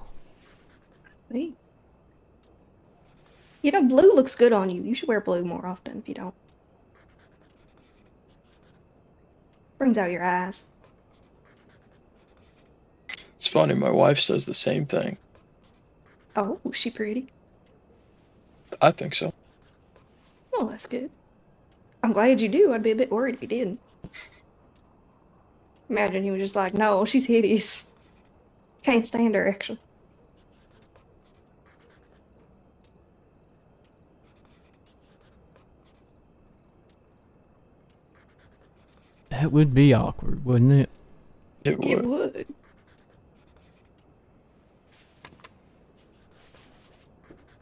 Speaker 10: Me. You know, blue looks good on you. You should wear blue more often if you don't. Brings out your eyes.
Speaker 3: It's funny, my wife says the same thing.
Speaker 10: Oh, is she pretty?
Speaker 3: I think so.
Speaker 10: Well, that's good. I'm glad you do. I'd be a bit worried if you didn't. Imagine you were just like, no, she's hideous. Can't stand her, actually.
Speaker 1: That would be awkward, wouldn't it?
Speaker 3: It would.
Speaker 10: It would.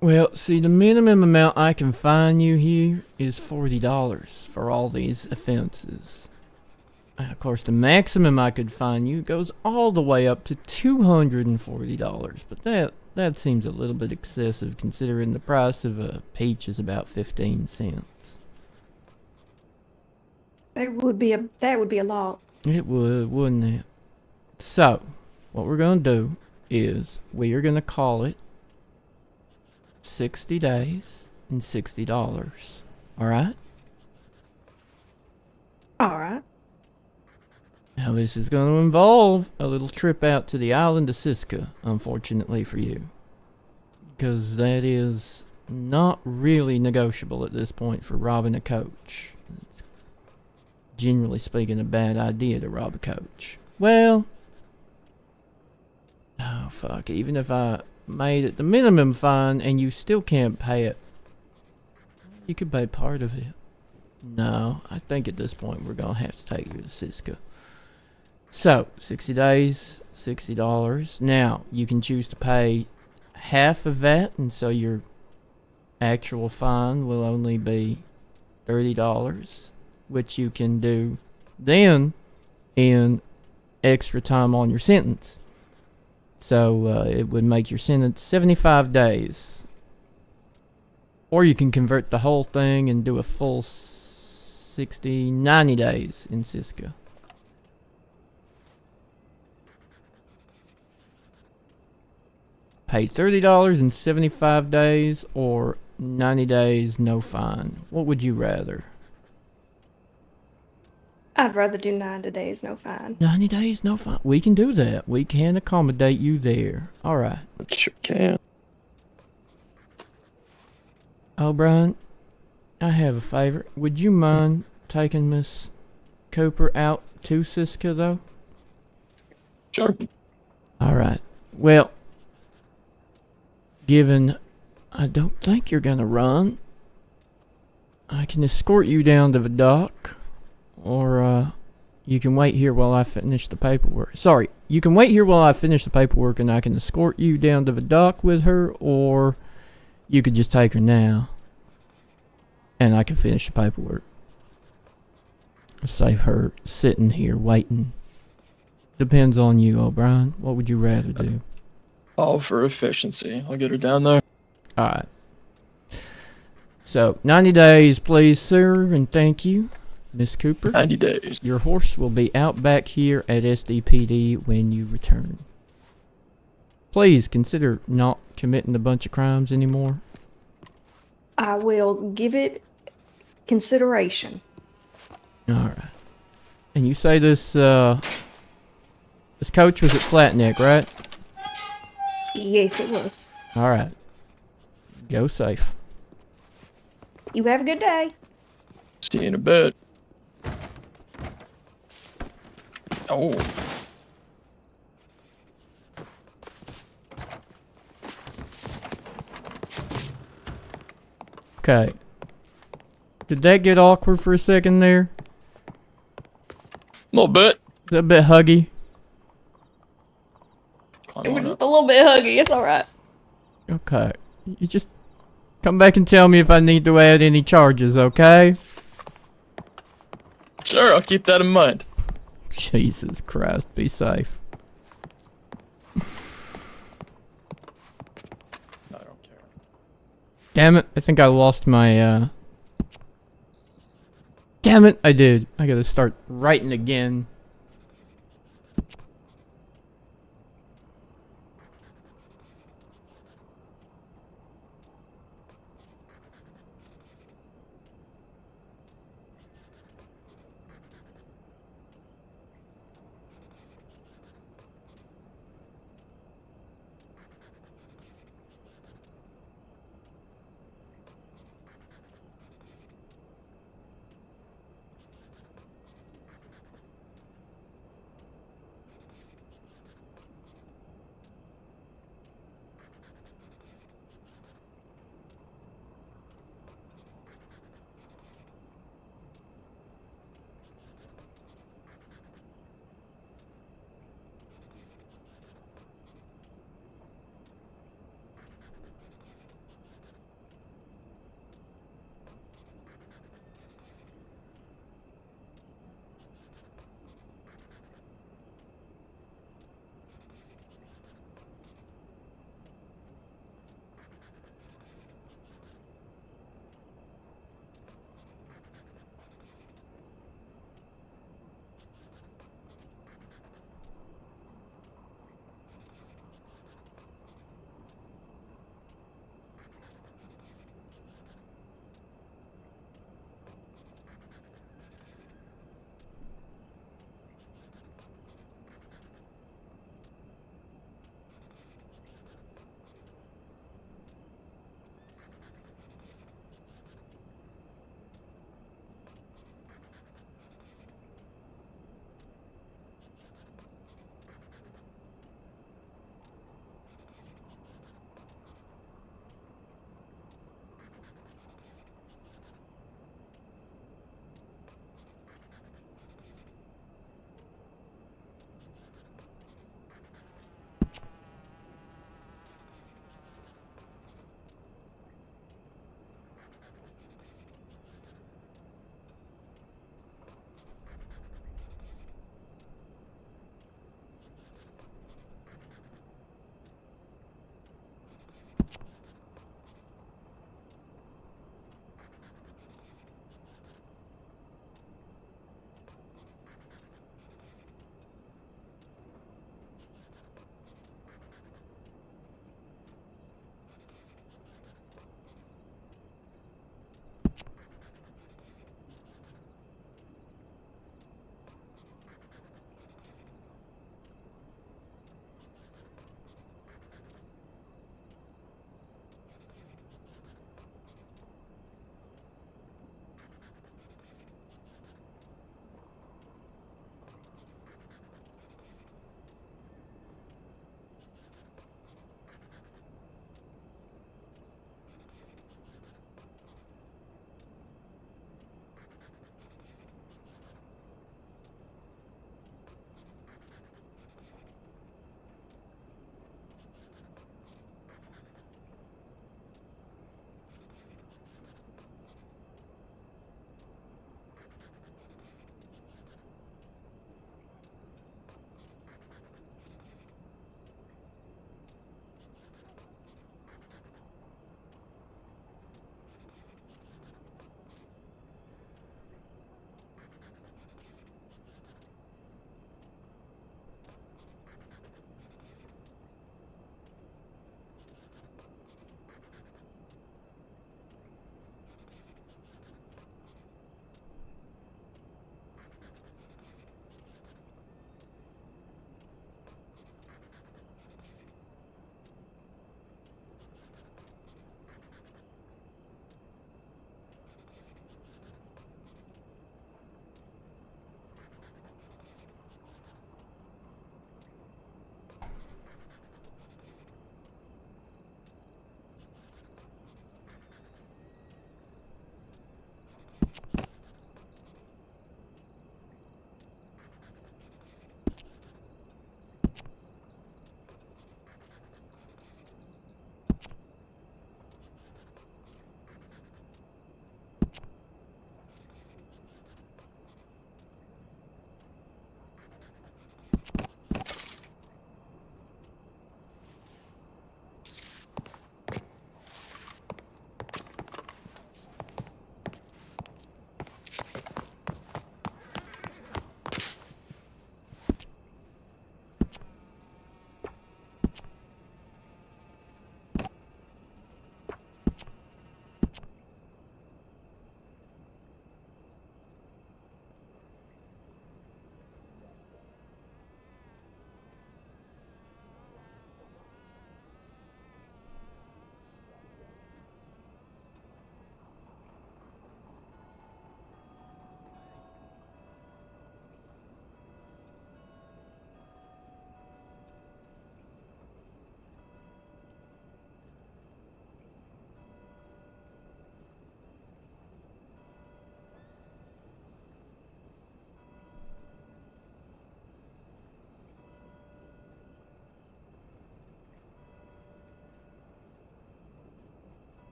Speaker 1: Well, see, the minimum amount I can fine you here is $40 for all these offenses. And of course, the maximum I could fine you goes all the way up to $240, but that seems a little bit excessive considering the price of a peach is about 15 cents.
Speaker 10: That would be a lot.
Speaker 1: It would, wouldn't it? So, what we're gonna do is we are gonna call it 60 days and $60. Alright?
Speaker 10: Alright.
Speaker 1: Now this is going to involve a little trip out to the island of Siska, unfortunately for you. Because that is not really negotiable at this point for robbing a coach. It's generally speaking a bad idea to rob a coach. Well, oh fuck, even if I made it the minimum fine and you still can't pay it, you could pay part of it. No, I think at this point we're going to have to take you to Siska. So, 60 days, $60. Now, you can choose to pay half of that, and so your actual fine will only be $30, which you can do then in extra time on your sentence. So, it would make your sentence 75 days. Or you can convert the whole thing and do a full 60, 90 days in Siska. Pay $30 in 75 days or 90 days, no fine. What would you rather?
Speaker 10: I'd rather do 90 days, no fine.
Speaker 1: 90 days, no fine. We can do that. We can accommodate you there. All right.
Speaker 3: Sure can.
Speaker 1: O'Brien, I have a favor. Would you mind taking Miss Cooper out to Siska, though?
Speaker 3: Sure.
Speaker 1: All right. Well, given I don't think you're gonna run, I can escort you down to the dock, or you can wait here while I finish the paperwork. Sorry, you can wait here while I finish the paperwork, and I can escort you down to the dock with her, or you could just take her now, and I can finish the paperwork. Save her sitting here waiting. Depends on you, O'Brien. What would you rather do?
Speaker 3: All for efficiency. I'll get her down there.
Speaker 1: Alright. So, 90 days, please, sir, and thank you, Miss Cooper.
Speaker 3: 90 days.
Speaker 1: Your horse will be out back here at SDPD when you return. Please consider not committing a bunch of crimes anymore.
Speaker 10: I will give it consideration.
Speaker 1: Alright. And you say this coach was at Flatneck, right?
Speaker 10: Yes, it was.
Speaker 1: Alright. Go safe.
Speaker 10: You have a good day.
Speaker 3: See you in a bit. Oh.
Speaker 1: Okay. Did that get awkward for a second there?
Speaker 3: A little bit.
Speaker 1: Is that a bit huggy?
Speaker 3: Climb
Speaker 10: It was
Speaker 3: on
Speaker 10: just
Speaker 3: up.
Speaker 10: a little bit huggy. It's alright.
Speaker 1: Okay. You just come back and tell me if I need to add any charges, okay?
Speaker 3: Sure, I'll keep that in mind.
Speaker 1: Jesus Christ, be safe.
Speaker 3: I don't care.
Speaker 1: Damn it, I think I lost my, Damn it, I did. I gotta start writing again.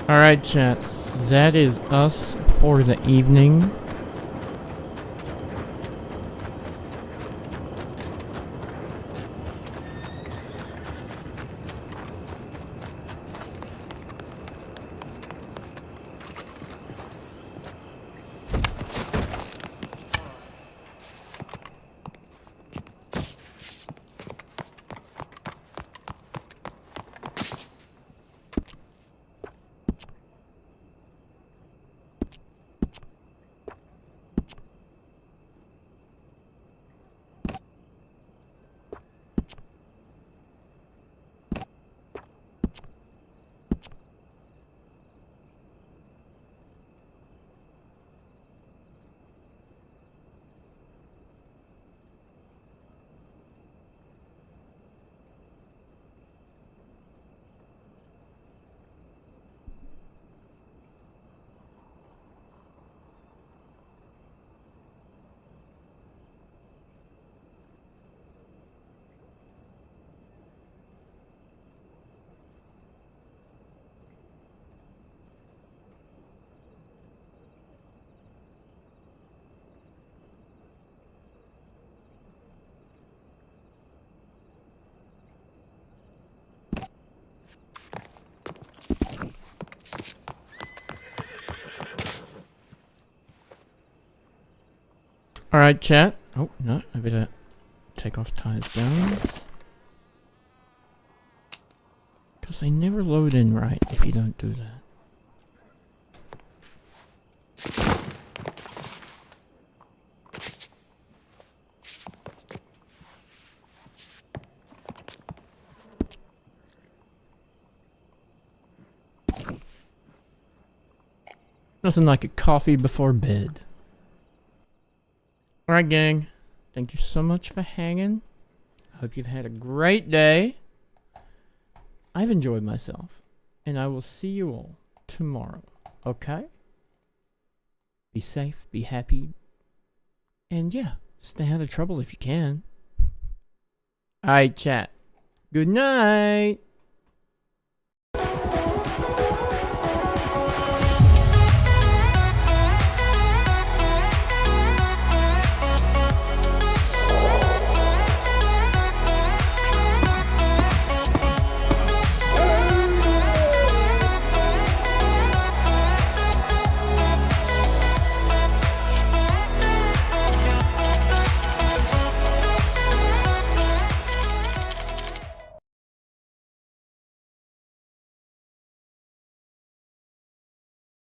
Speaker 1: Alright, chat. That is us for the evening. Alright, chat. Oh, no, I better take off Ty's guns. Because they never load in right if you don't do that. Nothing like a coffee before bed. Alright, gang. Thank you so much for hanging. I hope you've had a great day. I've enjoyed myself. And I will see you all tomorrow. Okay? Be safe, be happy. And yeah, stay out of trouble if you can. Alright, chat. Good night.